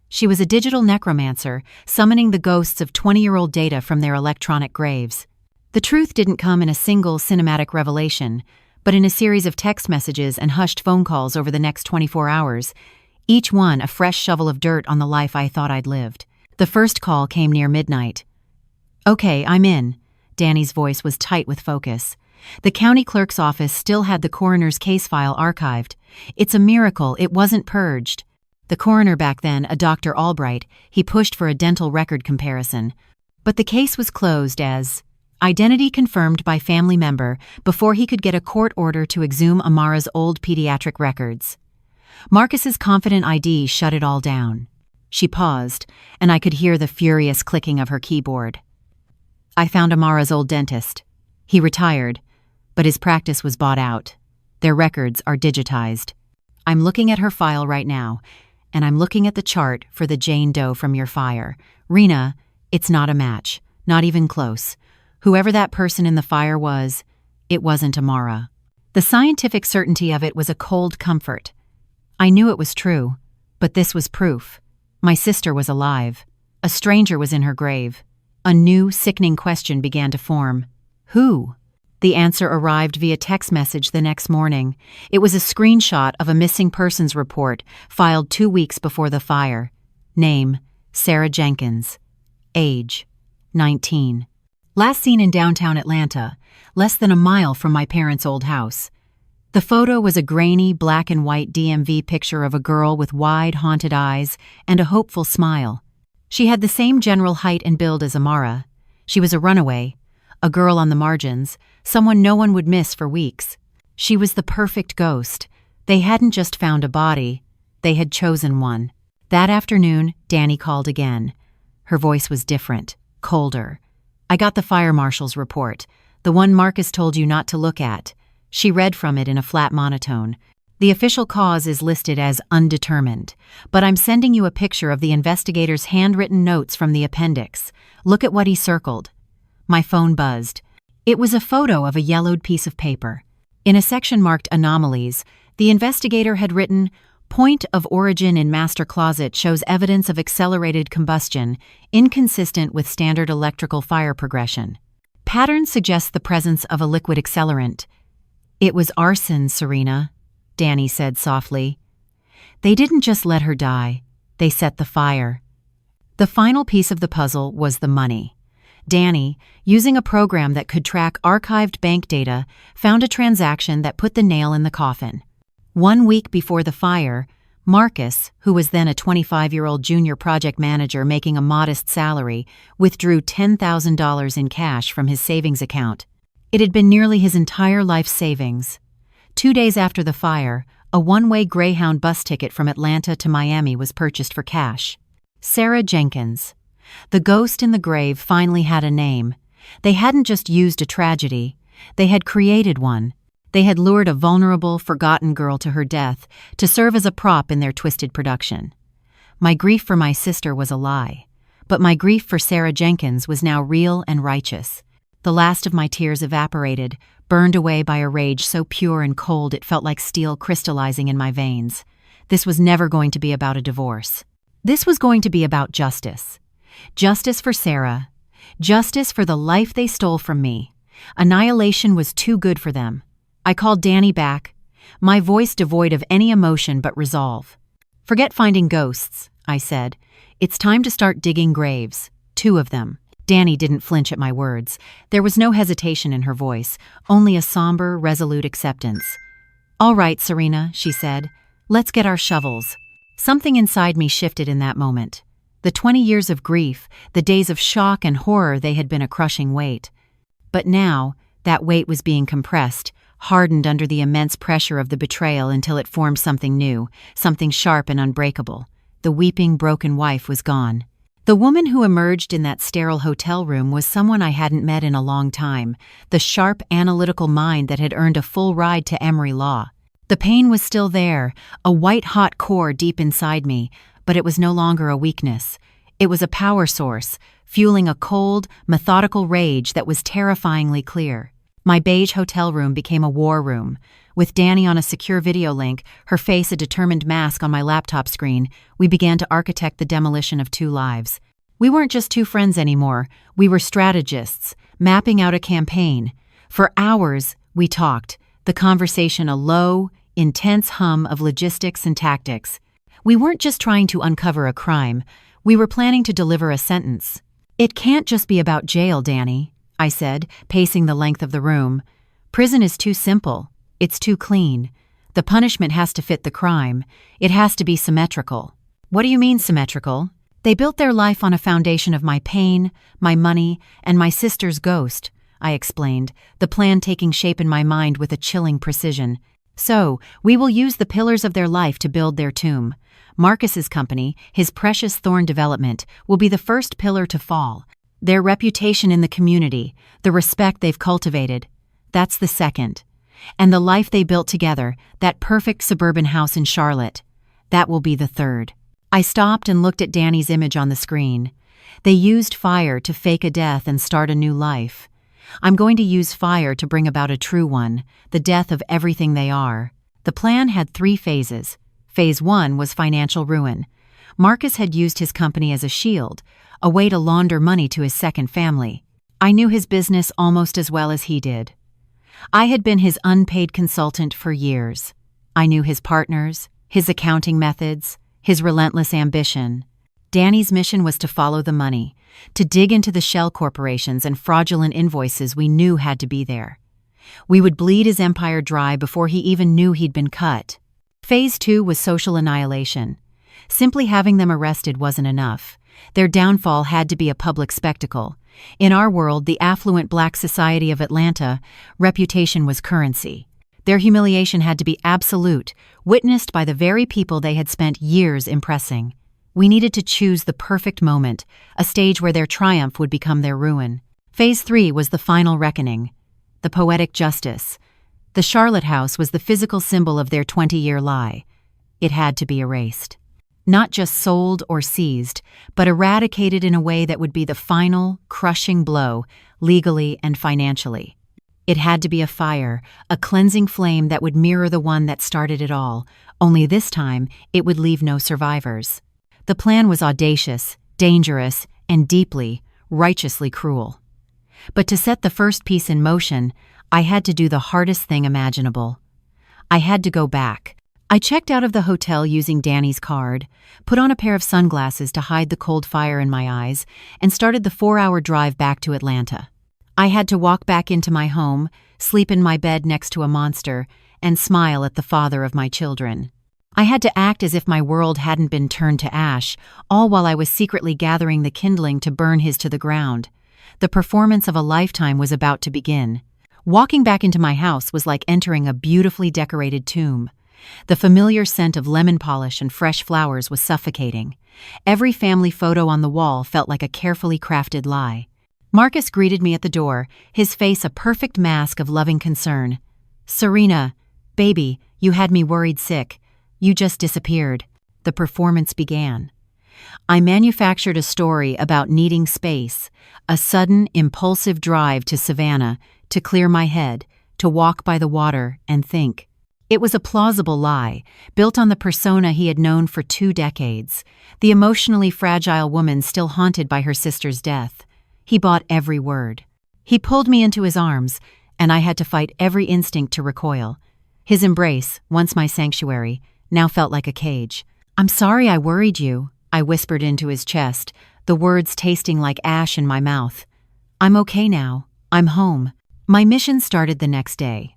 She was a digital necromancer, summoning the ghosts of 20-year-old data from their electronic graves. The truth didn't come in a single cinematic revelation, but in a series of text messages and hushed phone calls over the next 24 hours, each one a fresh shovel of dirt on the life I thought I'd lived. The first call came near midnight. "Okay, I'm in." Danny's voice was tight with focus. The county clerk's office still had the coroner's case file archived. It's a miracle it wasn't purged. The coroner back then, a Dr. Albright, he pushed for a dental record comparison. But the case was closed as identity confirmed by family member before he could get a court order to exhume Amara's old pediatric records. Marcus's confident ID shut it all down. She paused, and I could hear the furious clicking of her keyboard. "I found Amara's old dentist. He retired, but his practice was bought out. Their records are digitized. I'm looking at her file right now, and I'm looking at the chart for the Jane Doe from your fire. Rena, it's not a match, not even close. Whoever that person in the fire was, it wasn't Amara." The scientific certainty of it was a cold comfort. I knew it was true, but this was proof. My sister was alive. A stranger was in her grave. A new, sickening question began to form. Who? The answer arrived via text message the next morning. It was a screenshot of a missing persons report filed 2 weeks before the fire. Name, Sarah Jenkins. Age, 19. Last seen in downtown Atlanta, less than a mile from my parents' old house. The photo was a grainy black and white DMV picture of a girl with wide, haunted eyes and a hopeful smile. She had the same general height and build as Amara. She was a runaway, a girl on the margins, someone no one would miss for weeks. She was the perfect ghost. They hadn't just found a body, they had chosen one. That afternoon, Danny called again. Her voice was different, colder. "I got the fire marshal's report, the one Marcus told you not to look at." She read from it in a flat monotone. "The official cause is listed as undetermined, but I'm sending you a picture of the investigator's handwritten notes from the appendix. Look at what he circled." My phone buzzed. It was a photo of a yellowed piece of paper. In a section marked Anomalies, the investigator had written, "Point of origin in master closet shows evidence of accelerated combustion, inconsistent with standard electrical fire progression. Pattern suggests the presence of a liquid accelerant." "It was arson, Serena," Danny said softly. "They didn't just let her die, they set the fire." The final piece of the puzzle was the money. Danny, using a program that could track archived bank data, found a transaction that put the nail in the coffin. 1 week before the fire, Marcus, who was then a 25-year-old junior project manager making a modest salary, withdrew $10,000 in cash from his savings account. It had been nearly his entire life's savings. 2 days after the fire, a one-way Greyhound bus ticket from Atlanta to Miami was purchased for cash. Sarah Jenkins. The ghost in the grave finally had a name. They hadn't just used a tragedy, they had created one. They had lured a vulnerable, forgotten girl to her death to serve as a prop in their twisted production. My grief for my sister was a lie, but my grief for Sarah Jenkins was now real and righteous. The last of my tears evaporated, burned away by a rage so pure and cold it felt like steel crystallizing in my veins. This was never going to be about a divorce. This was going to be about justice. Justice for Sarah. Justice for the life they stole from me. Annihilation was too good for them. I called Danny back, my voice devoid of any emotion but resolve. "Forget finding ghosts," I said. "It's time to start digging graves. 2 of them." Danny didn't flinch at my words. There was no hesitation in her voice, only a somber, resolute acceptance. "All right, Serena," she said. "Let's get our shovels." Something inside me shifted in that moment. The 20 years of grief, the days of shock and horror, they had been a crushing weight. But now, that weight was being compressed, hardened under the immense pressure of the betrayal until it formed something new, something sharp and unbreakable. The weeping, broken wife was gone. The woman who emerged in that sterile hotel room was someone I hadn't met in a long time, the sharp, analytical mind that had earned a full ride to Emory Law. The pain was still there, a white-hot core deep inside me, but it was no longer a weakness. It was a power source, fueling a cold, methodical rage that was terrifyingly clear. My beige hotel room became a war room. With Danny on a secure video link, her face a determined mask on my laptop screen, we began to architect the demolition of 2 lives. We weren't just 2 friends anymore, we were strategists, mapping out a campaign. For hours, we talked, the conversation a low, intense hum of logistics and tactics. We weren't just trying to uncover a crime, we were planning to deliver a sentence. "It can't just be about jail, Danny," I said, pacing the length of the room. "Prison is too simple. It's too clean. The punishment has to fit the crime. It has to be symmetrical." "What do you mean symmetrical?" "They built their life on a foundation of my pain, my money, and my sister's ghost," I explained, the plan taking shape in my mind with a chilling precision. "So, we will use the pillars of their life to build their tomb. Marcus's company, his precious Thorn Development, will be the first pillar to fall. Their reputation in the community, the respect they've cultivated, that's the second. And the life they built together, that perfect suburban house in Charlotte, that will be the third." I stopped and looked at Danny's image on the screen. They used fire to fake a death and start a new life. I'm going to use fire to bring about a true one, the death of everything they are. The plan had 3 phases. Phase 1 was financial ruin. Marcus had used his company as a shield, a way to launder money to his second family. I knew his business almost as well as he did. I had been his unpaid consultant for years. I knew his partners, his accounting methods, his relentless ambition. Danny's mission was to follow the money, to dig into the shell corporations and fraudulent invoices we knew had to be there. We would bleed his empire dry before he even knew he'd been cut. Phase 2 was social annihilation. Simply having them arrested wasn't enough. Their downfall had to be a public spectacle. In our world, the affluent black society of Atlanta, reputation was currency. Their humiliation had to be absolute, witnessed by the very people they had spent years impressing. We needed to choose the perfect moment, a stage where their triumph would become their ruin. Phase 3 was the final reckoning. The poetic justice. The Charlotte house was the physical symbol of their 20-year lie. It had to be erased. Not just sold or seized, but eradicated in a way that would be the final, crushing blow, legally and financially. It had to be a fire, a cleansing flame that would mirror the one that started it all, only this time it would leave no survivors. The plan was audacious, dangerous, and deeply, righteously cruel. But to set the first piece in motion, I had to do the hardest thing imaginable. I had to go back. I checked out of the hotel using Danny's card, put on a pair of sunglasses to hide the cold fire in my eyes, and started the 4-hour drive back to Atlanta. I had to walk back into my home, sleep in my bed next to a monster, and smile at the father of my children. I had to act as if my world hadn't been turned to ash, all while I was secretly gathering the kindling to burn his to the ground. The performance of a lifetime was about to begin. Walking back into my house was like entering a beautifully decorated tomb. The familiar scent of lemon polish and fresh flowers was suffocating. Every family photo on the wall felt like a carefully crafted lie. Marcus greeted me at the door, his face a perfect mask of loving concern. "Serena, baby, you had me worried sick. You just disappeared." The performance began. I manufactured a story about needing space, a sudden, impulsive drive to Savannah, to clear my head, to walk by the water and think. It was a plausible lie, built on the persona he had known for 2 decades, the emotionally fragile woman still haunted by her sister's death. He bought every word. He pulled me into his arms, and I had to fight every instinct to recoil. His embrace, once my sanctuary, now felt like a cage. "I'm sorry I worried you," I whispered into his chest, the words tasting like ash in my mouth. "I'm okay now. I'm home." My mission started the next day.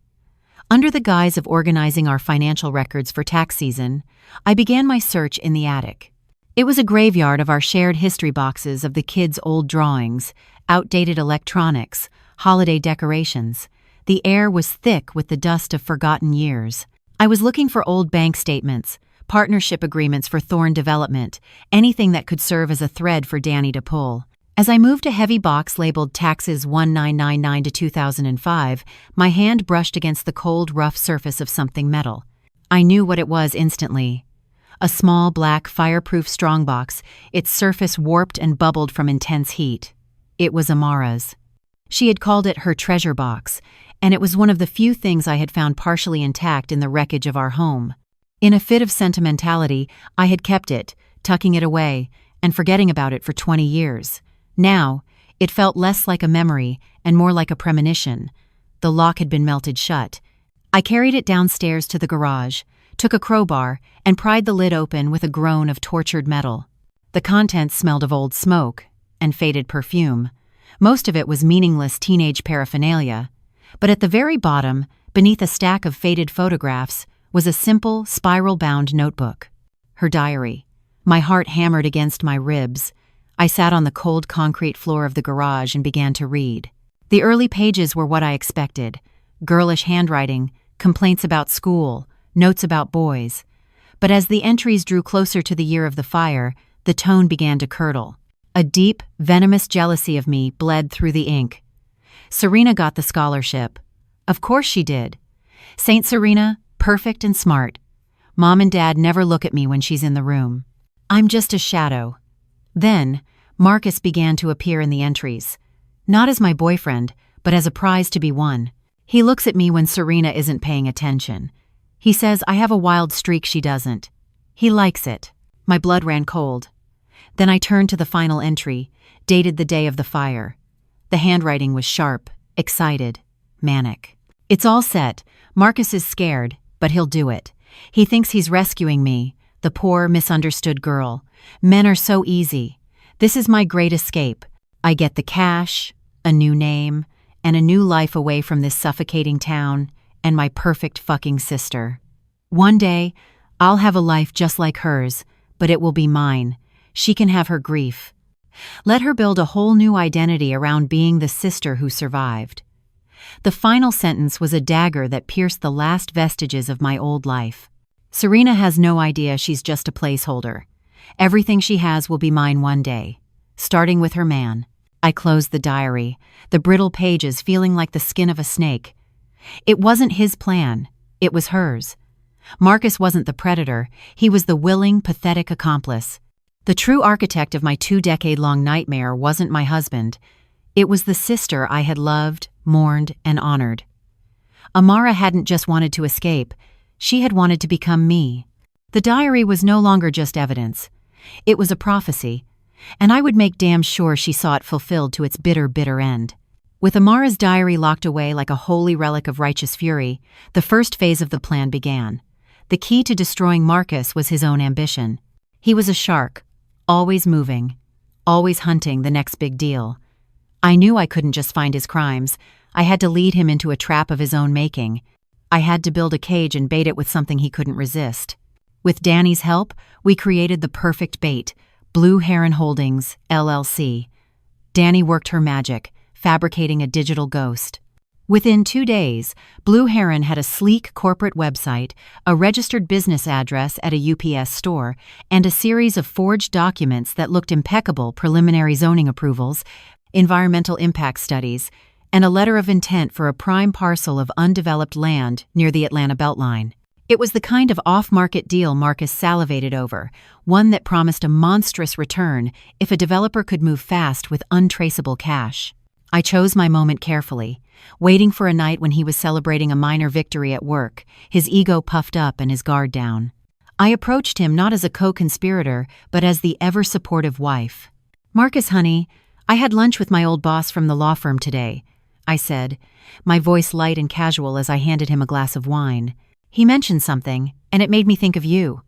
Under the guise of organizing our financial records for tax season, I began my search in the attic. It was a graveyard of our shared history boxes of the kids' old drawings, outdated electronics, holiday decorations. The air was thick with the dust of forgotten years. I was looking for old bank statements, partnership agreements for Thorn Development, anything that could serve as a thread for Danny to pull. As I moved a heavy box labeled Taxes 1999 to 2005, my hand brushed against the cold, rough surface of something metal. I knew what it was instantly. A small, black, fireproof strongbox, its surface warped and bubbled from intense heat. It was Amara's. She had called it her treasure box, and it was one of the few things I had found partially intact in the wreckage of our home. In a fit of sentimentality, I had kept it, tucking it away, and forgetting about it for 20 years. Now, it felt less like a memory and more like a premonition. The lock had been melted shut. I carried it downstairs to the garage, took a crowbar, and pried the lid open with a groan of tortured metal. The contents smelled of old smoke and faded perfume. Most of it was meaningless teenage paraphernalia. But at the very bottom, beneath a stack of faded photographs, was a simple, spiral-bound notebook. Her diary. My heart hammered against my ribs. I sat on the cold concrete floor of the garage and began to read. The early pages were what I expected. Girlish handwriting, complaints about school, notes about boys. But as the entries drew closer to the year of the fire, the tone began to curdle. A deep, venomous jealousy of me bled through the ink. Serena got the scholarship. Of course she did. Saint Serena, perfect and smart. Mom and Dad never look at me when she's in the room. I'm just a shadow. Then, Marcus began to appear in the entries. Not as my boyfriend, but as a prize to be won. He looks at me when Serena isn't paying attention. He says I have a wild streak she doesn't. He likes it. My blood ran cold. Then I turned to the final entry, dated the day of the fire. The handwriting was sharp, excited, manic. It's all set. Marcus is scared, but he'll do it. He thinks he's rescuing me, the poor, misunderstood girl. Men are so easy. This is my great escape. I get the cash, a new name, and a new life away from this suffocating town and my perfect fucking sister. One day, I'll have a life just like hers, but it will be mine. She can have her grief. Let her build a whole new identity around being the sister who survived. The final sentence was a dagger that pierced the last vestiges of my old life. Serena has no idea she's just a placeholder. Everything she has will be mine one day, starting with her man. I closed the diary, the brittle pages feeling like the skin of a snake. It wasn't his plan, it was hers. Marcus wasn't the predator, he was the willing, pathetic accomplice. The true architect of my 2-decade-long nightmare wasn't my husband. It was the sister I had loved, mourned, and honored. Amara hadn't just wanted to escape, she had wanted to become me. The diary was no longer just evidence. It was a prophecy, and I would make damn sure she saw it fulfilled to its bitter, bitter end. With Amara's diary locked away like a holy relic of righteous fury, the first phase of the plan began. The key to destroying Marcus was his own ambition. He was a shark, always moving, always hunting the next big deal. I knew I couldn't just find his crimes. I had to lead him into a trap of his own making. I had to build a cage and bait it with something he couldn't resist. With Danny's help, we created the perfect bait, Blue Heron Holdings, LLC. Danny worked her magic, fabricating a digital ghost. Within 2 days, Blue Heron had a sleek corporate website, a registered business address at a UPS store, and a series of forged documents that looked impeccable: preliminary zoning approvals, environmental impact studies, and a letter of intent for a prime parcel of undeveloped land near the Atlanta Beltline. It was the kind of off-market deal Marcus salivated over, one that promised a monstrous return if a developer could move fast with untraceable cash. I chose my moment carefully, waiting for a night when he was celebrating a minor victory at work, his ego puffed up and his guard down. I approached him not as a co-conspirator, but as the ever-supportive wife. "Marcus, honey, I had lunch with my old boss from the law firm today," I said, my voice light and casual as I handed him a glass of wine. "He mentioned something, and it made me think of you."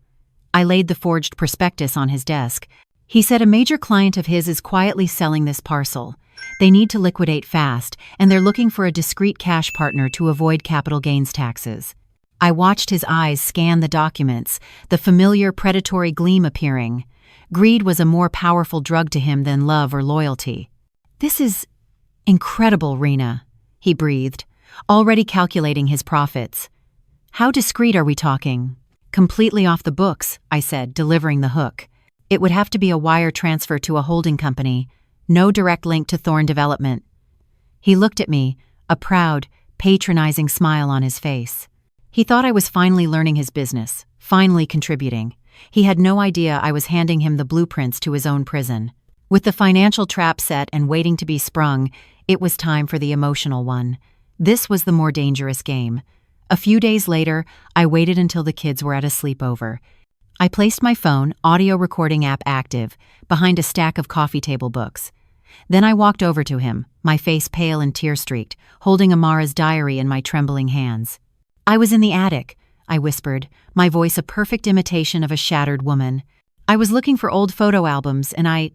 I laid the forged prospectus on his desk. "He said a major client of his is quietly selling this parcel. They need to liquidate fast, and they're looking for a discreet cash partner to avoid capital gains taxes." I watched his eyes scan the documents, the familiar predatory gleam appearing. Greed was a more powerful drug to him than love or loyalty. "This is incredible, Rena," he breathed, already calculating his profits. "How discreet are we talking?" "Completely off the books," I said, delivering the hook. "It would have to be a wire transfer to a holding company. No direct link to Thorn Development." He looked at me, a proud, patronizing smile on his face. He thought I was finally learning his business, finally contributing. He had no idea I was handing him the blueprints to his own prison. With the financial trap set and waiting to be sprung, it was time for the emotional one. This was the more dangerous game. A few days later, I waited until the kids were at a sleepover. I placed my phone, audio recording app active, behind a stack of coffee table books. Then I walked over to him, my face pale and tear-streaked, holding Amara's diary in my trembling hands. "I was in the attic," I whispered, my voice a perfect imitation of a shattered woman. "I was looking for old photo albums, and I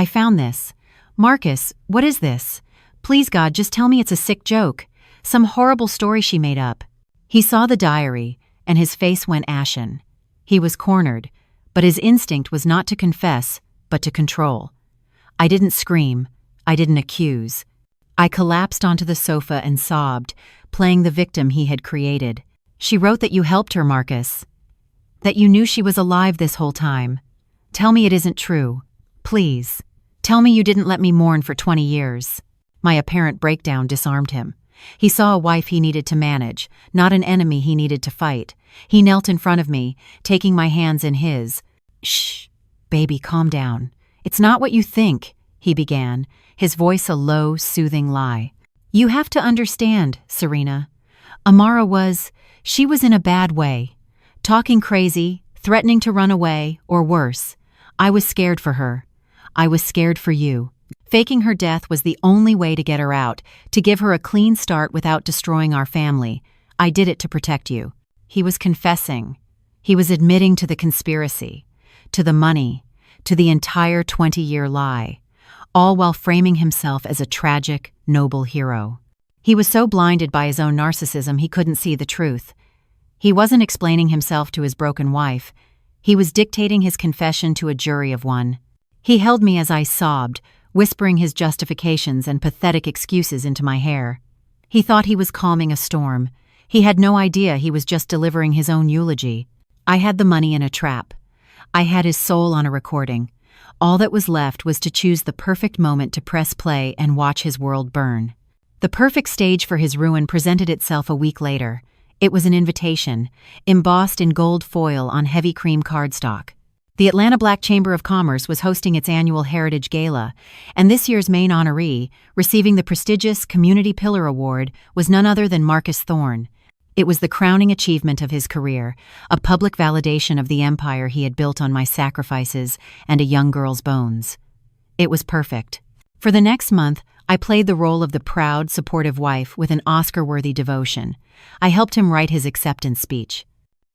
found this. Marcus, what is this? Please, God, just tell me it's a sick joke. Some horrible story she made up." He saw the diary, and his face went ashen. He was cornered, but his instinct was not to confess, but to control. I didn't scream. I didn't accuse. I collapsed onto the sofa and sobbed, playing the victim he had created. "She wrote that you helped her, Marcus. That you knew she was alive this whole time. Tell me it isn't true. Please. Tell me you didn't let me mourn for 20 years. My apparent breakdown disarmed him. He saw a wife he needed to manage, not an enemy he needed to fight. He knelt in front of me, taking my hands in his. "Shh, baby, calm down. It's not what you think," he began, his voice a low, soothing lie. "You have to understand, Serena. She was in a bad way. Talking crazy, threatening to run away, or worse. I was scared for her. I was scared for you. Faking her death was the only way to get her out, to give her a clean start without destroying our family. I did it to protect you." He was confessing. He was admitting to the conspiracy, to the money, to the entire 20-year lie, all while framing himself as a tragic, noble hero. He was so blinded by his own narcissism he couldn't see the truth. He wasn't explaining himself to his broken wife. He was dictating his confession to a jury of one. He held me as I sobbed, whispering his justifications and pathetic excuses into my hair. He thought he was calming a storm. He had no idea he was just delivering his own eulogy. I had the money in a trap. I had his soul on a recording. All that was left was to choose the perfect moment to press play and watch his world burn. The perfect stage for his ruin presented itself a week later. It was an invitation, embossed in gold foil on heavy cream cardstock. The Atlanta Black Chamber of Commerce was hosting its annual Heritage Gala, and this year's main honoree, receiving the prestigious Community Pillar Award, was none other than Marcus Thorn. It was the crowning achievement of his career, a public validation of the empire he had built on my sacrifices and a young girl's bones. It was perfect. For the next month, I played the role of the proud, supportive wife with an Oscar-worthy devotion. I helped him write his acceptance speech.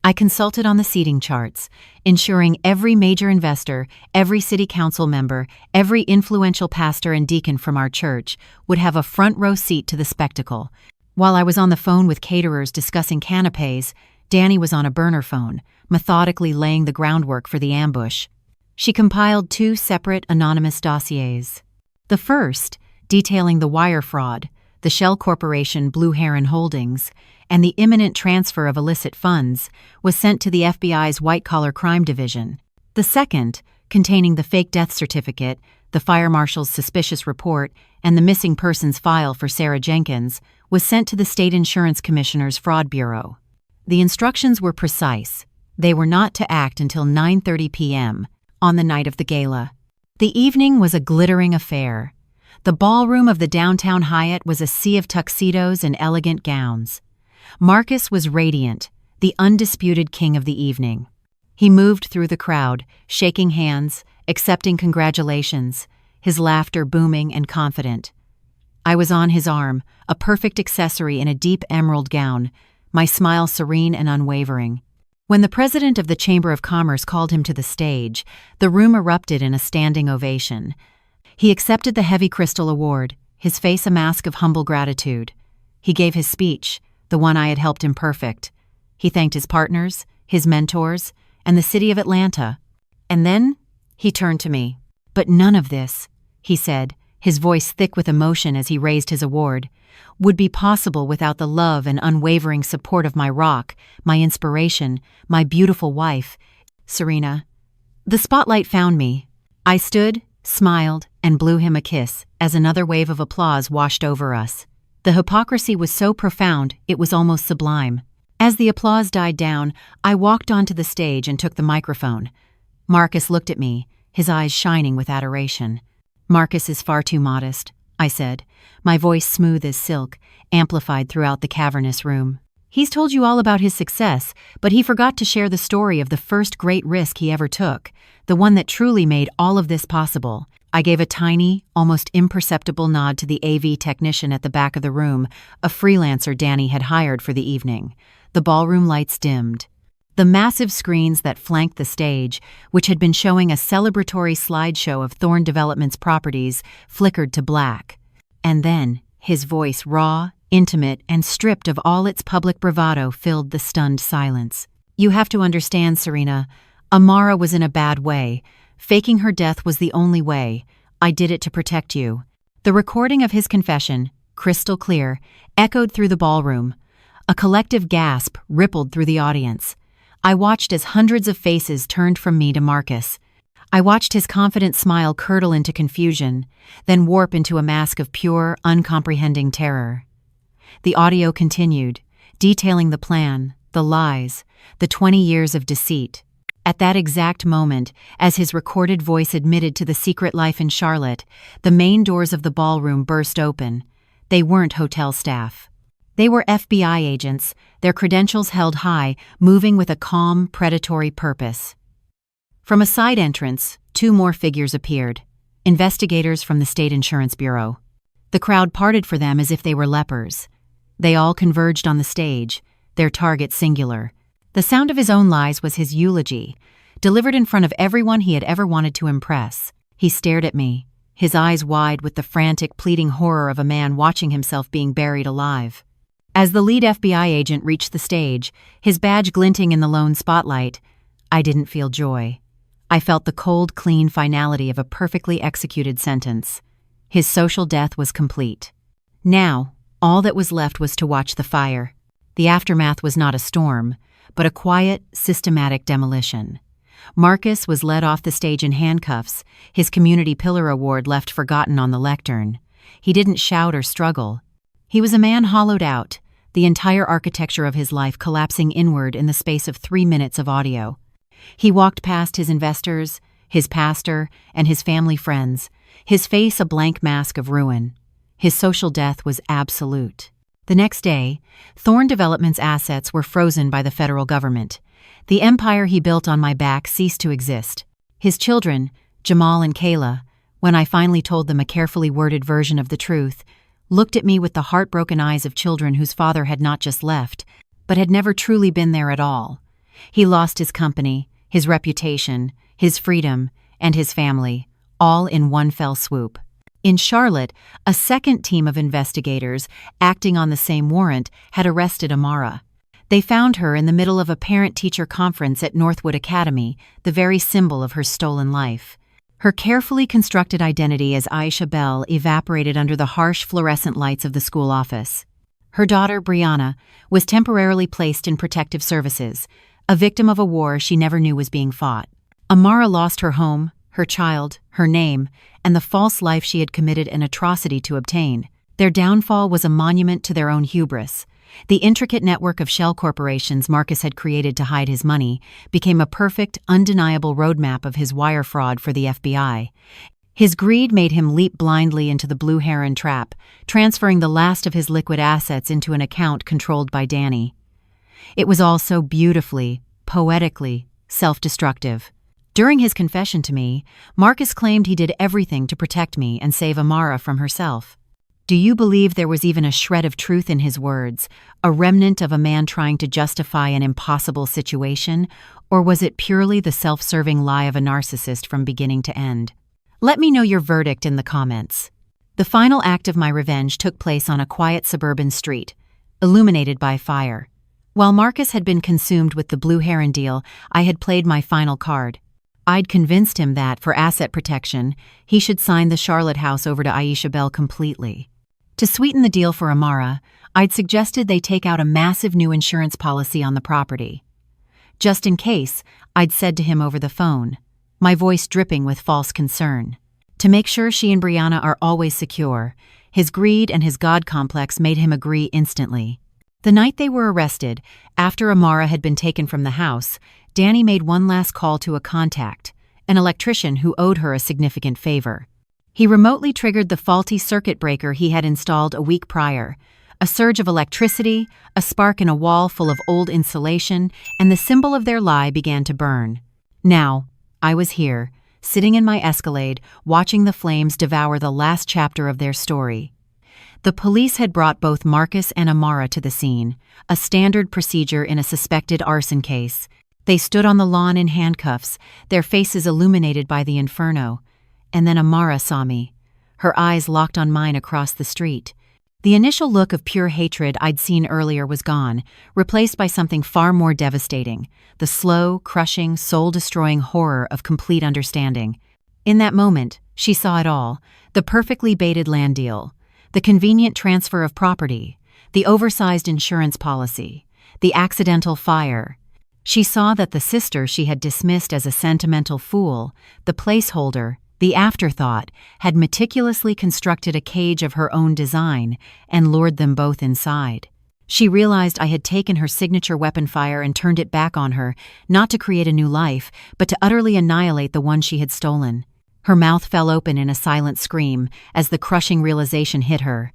I consulted on the seating charts, ensuring every major investor, every city council member, every influential pastor and deacon from our church would have a front-row seat to the spectacle. While I was on the phone with caterers discussing canapés, Danny was on a burner phone, methodically laying the groundwork for the ambush. She compiled 2 separate anonymous dossiers. The first, detailing the wire fraud, the shell corporation Blue Heron Holdings, and the imminent transfer of illicit funds, was sent to the FBI's white-collar crime division. The second, containing the fake death certificate, the fire marshal's suspicious report, and the missing persons file for Sarah Jenkins, was sent to the State Insurance Commissioner's Fraud Bureau. The instructions were precise. They were not to act until 9:30 p.m. on the night of the gala. The evening was a glittering affair. The ballroom of the downtown Hyatt was a sea of tuxedos and elegant gowns. Marcus was radiant, the undisputed king of the evening. He moved through the crowd, shaking hands, accepting congratulations, his laughter booming and confident. I was on his arm, a perfect accessory in a deep emerald gown, my smile serene and unwavering. When the president of the Chamber of Commerce called him to the stage, the room erupted in a standing ovation. He accepted the heavy crystal award, his face a mask of humble gratitude. He gave his speech, the one I had helped him perfect. He thanked his partners, his mentors, and the city of Atlanta. And then he turned to me. "But none of this," he said, his voice thick with emotion as he raised his award, "would be possible without the love and unwavering support of my rock, my inspiration, my beautiful wife, Serena." The spotlight found me. I stood, smiled, and blew him a kiss as another wave of applause washed over us. The hypocrisy was so profound it was almost sublime. As the applause died down, I walked onto the stage and took the microphone. Marcus looked at me, his eyes shining with adoration. "Marcus is far too modest," I said, my voice smooth as silk, amplified throughout the cavernous room. "He's told you all about his success, but he forgot to share the story of the first great risk he ever took, the one that truly made all of this possible." I gave a tiny, almost imperceptible nod to the AV technician at the back of the room, a freelancer Danny had hired for the evening. The ballroom lights dimmed. The massive screens that flanked the stage, which had been showing a celebratory slideshow of Thorn Development's properties, flickered to black. And then, his voice, raw, intimate, and stripped of all its public bravado, filled the stunned silence. "You have to understand, Serena. Amara was in a bad way. Faking her death was the only way. I did it to protect you." The recording of his confession, crystal clear, echoed through the ballroom. A collective gasp rippled through the audience. I watched as hundreds of faces turned from me to Marcus. I watched his confident smile curdle into confusion, then warp into a mask of pure, uncomprehending terror. The audio continued, detailing the plan, the lies, the 20 years of deceit. At that exact moment, as his recorded voice admitted to the secret life in Charlotte, the main doors of the ballroom burst open. They weren't hotel staff. They were FBI agents, their credentials held high, moving with a calm, predatory purpose. From a side entrance, 2 more figures appeared, investigators from the State Insurance Bureau. The crowd parted for them as if they were lepers. They all converged on the stage, their target singular. The sound of his own lies was his eulogy, delivered in front of everyone he had ever wanted to impress. He stared at me, his eyes wide with the frantic, pleading horror of a man watching himself being buried alive. As the lead FBI agent reached the stage, his badge glinting in the lone spotlight, I didn't feel joy. I felt the cold, clean finality of a perfectly executed sentence. His social death was complete. Now, all that was left was to watch the fire. The aftermath was not a storm, but a quiet, systematic demolition. Marcus was led off the stage in handcuffs, his Community Pillar Award left forgotten on the lectern. He didn't shout or struggle. He was a man hollowed out, the entire architecture of his life collapsing inward in the space of 3 minutes of audio. He walked past his investors, his pastor, and his family friends, his face a blank mask of ruin. His social death was absolute. The next day, Thorn Development's assets were frozen by the federal government. The empire he built on my back ceased to exist. His children, Jamal and Kayla, when I finally told them a carefully worded version of the truth, looked at me with the heartbroken eyes of children whose father had not just left, but had never truly been there at all. He lost his company, his reputation, his freedom, and his family, all in one fell swoop. In Charlotte, a second team of investigators, acting on the same warrant, had arrested Amara. They found her in the middle of a parent-teacher conference at Northwood Academy, the very symbol of her stolen life. Her carefully constructed identity as Aisha Bell evaporated under the harsh fluorescent lights of the school office. Her daughter, Brianna, was temporarily placed in protective services, a victim of a war she never knew was being fought. Amara lost her home, her child, her name, and the false life she had committed an atrocity to obtain. Their downfall was a monument to their own hubris. The intricate network of shell corporations Marcus had created to hide his money became a perfect, undeniable roadmap of his wire fraud for the FBI. His greed made him leap blindly into the Blue Heron trap, transferring the last of his liquid assets into an account controlled by Danny. It was all so beautifully, poetically, self-destructive. During his confession to me, Marcus claimed he did everything to protect me and save Amara from herself. Do you believe there was even a shred of truth in his words, a remnant of a man trying to justify an impossible situation, or was it purely the self-serving lie of a narcissist from beginning to end? Let me know your verdict in the comments. The final act of my revenge took place on a quiet suburban street, illuminated by fire. While Marcus had been consumed with the Blue Heron deal, I had played my final card. I'd convinced him that, for asset protection, he should sign the Charlotte house over to Aisha Bell completely. To sweeten the deal for Amara, I'd suggested they take out a massive new insurance policy on the property. Just in case, I'd said to him over the phone, my voice dripping with false concern. To make sure she and Brianna are always secure, his greed and his God complex made him agree instantly. The night they were arrested, after Amara had been taken from the house, Danny made one last call to a contact, an electrician who owed her a significant favor. He remotely triggered the faulty circuit breaker he had installed a week prior. A surge of electricity, a spark in a wall full of old insulation, and the symbol of their lie began to burn. Now, I was here, sitting in my Escalade, watching the flames devour the last chapter of their story. The police had brought both Marcus and Amara to the scene, a standard procedure in a suspected arson case. They stood on the lawn in handcuffs, their faces illuminated by the inferno. And then Amara saw me, her eyes locked on mine across the street. The initial look of pure hatred I'd seen earlier was gone, replaced by something far more devastating, the slow, crushing, soul-destroying horror of complete understanding. In that moment, she saw it all, the perfectly baited land deal, the convenient transfer of property, the oversized insurance policy, the accidental fire. She saw that the sister she had dismissed as a sentimental fool, the placeholder, the afterthought, had meticulously constructed a cage of her own design and lured them both inside. She realized I had taken her signature weapon fire and turned it back on her, not to create a new life, but to utterly annihilate the one she had stolen. Her mouth fell open in a silent scream as the crushing realization hit her.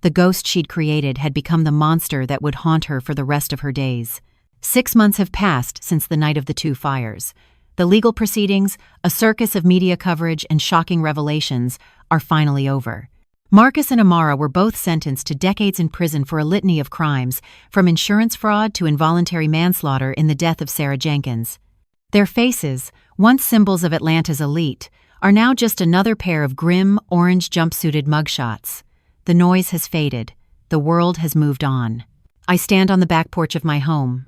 The ghost she'd created had become the monster that would haunt her for the rest of her days. 6 months have passed since the night of the 2 fires. The legal proceedings, a circus of media coverage and shocking revelations, are finally over. Marcus and Amara were both sentenced to decades in prison for a litany of crimes, from insurance fraud to involuntary manslaughter in the death of Sarah Jenkins. Their faces, once symbols of Atlanta's elite, are now just another pair of grim, orange jumpsuited mugshots. The noise has faded. The world has moved on. I stand on the back porch of my home,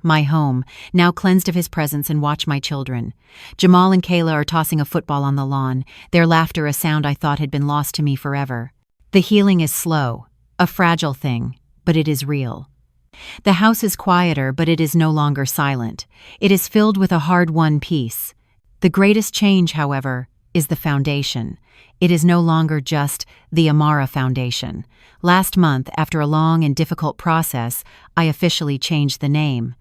now cleansed of his presence, and watch my children. Jamal and Kayla are tossing a football on the lawn, their laughter a sound I thought had been lost to me forever. The healing is slow, a fragile thing, but it is real. The house is quieter, but it is no longer silent. It is filled with a hard-won peace. The greatest change, however, is the foundation. It is no longer just the Amara Foundation. Last month, after a long and difficult process, I officially changed the name.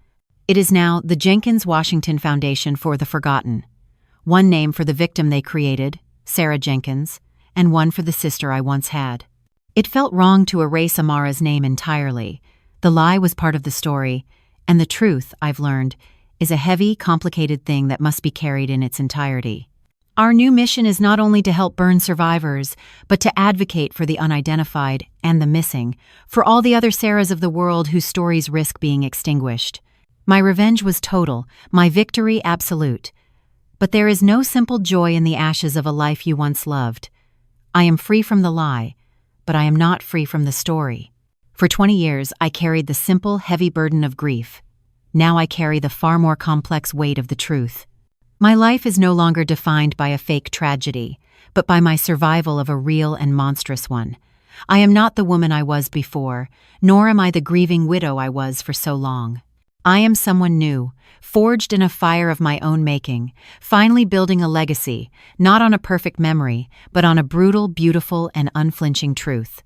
It is now the Jenkins Washington Foundation for the Forgotten. One name for the victim they created, Sarah Jenkins, and one for the sister I once had. It felt wrong to erase Amara's name entirely. The lie was part of the story, and the truth, I've learned, is a heavy, complicated thing that must be carried in its entirety. Our new mission is not only to help burn survivors, but to advocate for the unidentified and the missing, for all the other Sarahs of the world whose stories risk being extinguished. My revenge was total, my victory absolute. But there is no simple joy in the ashes of a life you once loved. I am free from the lie, but I am not free from the story. For 20 years, I carried the simple, heavy burden of grief. Now I carry the far more complex weight of the truth. My life is no longer defined by a fake tragedy, but by my survival of a real and monstrous one. I am not the woman I was before, nor am I the grieving widow I was for so long. I am someone new, forged in a fire of my own making, finally building a legacy, not on a perfect memory, but on a brutal, beautiful, and unflinching truth.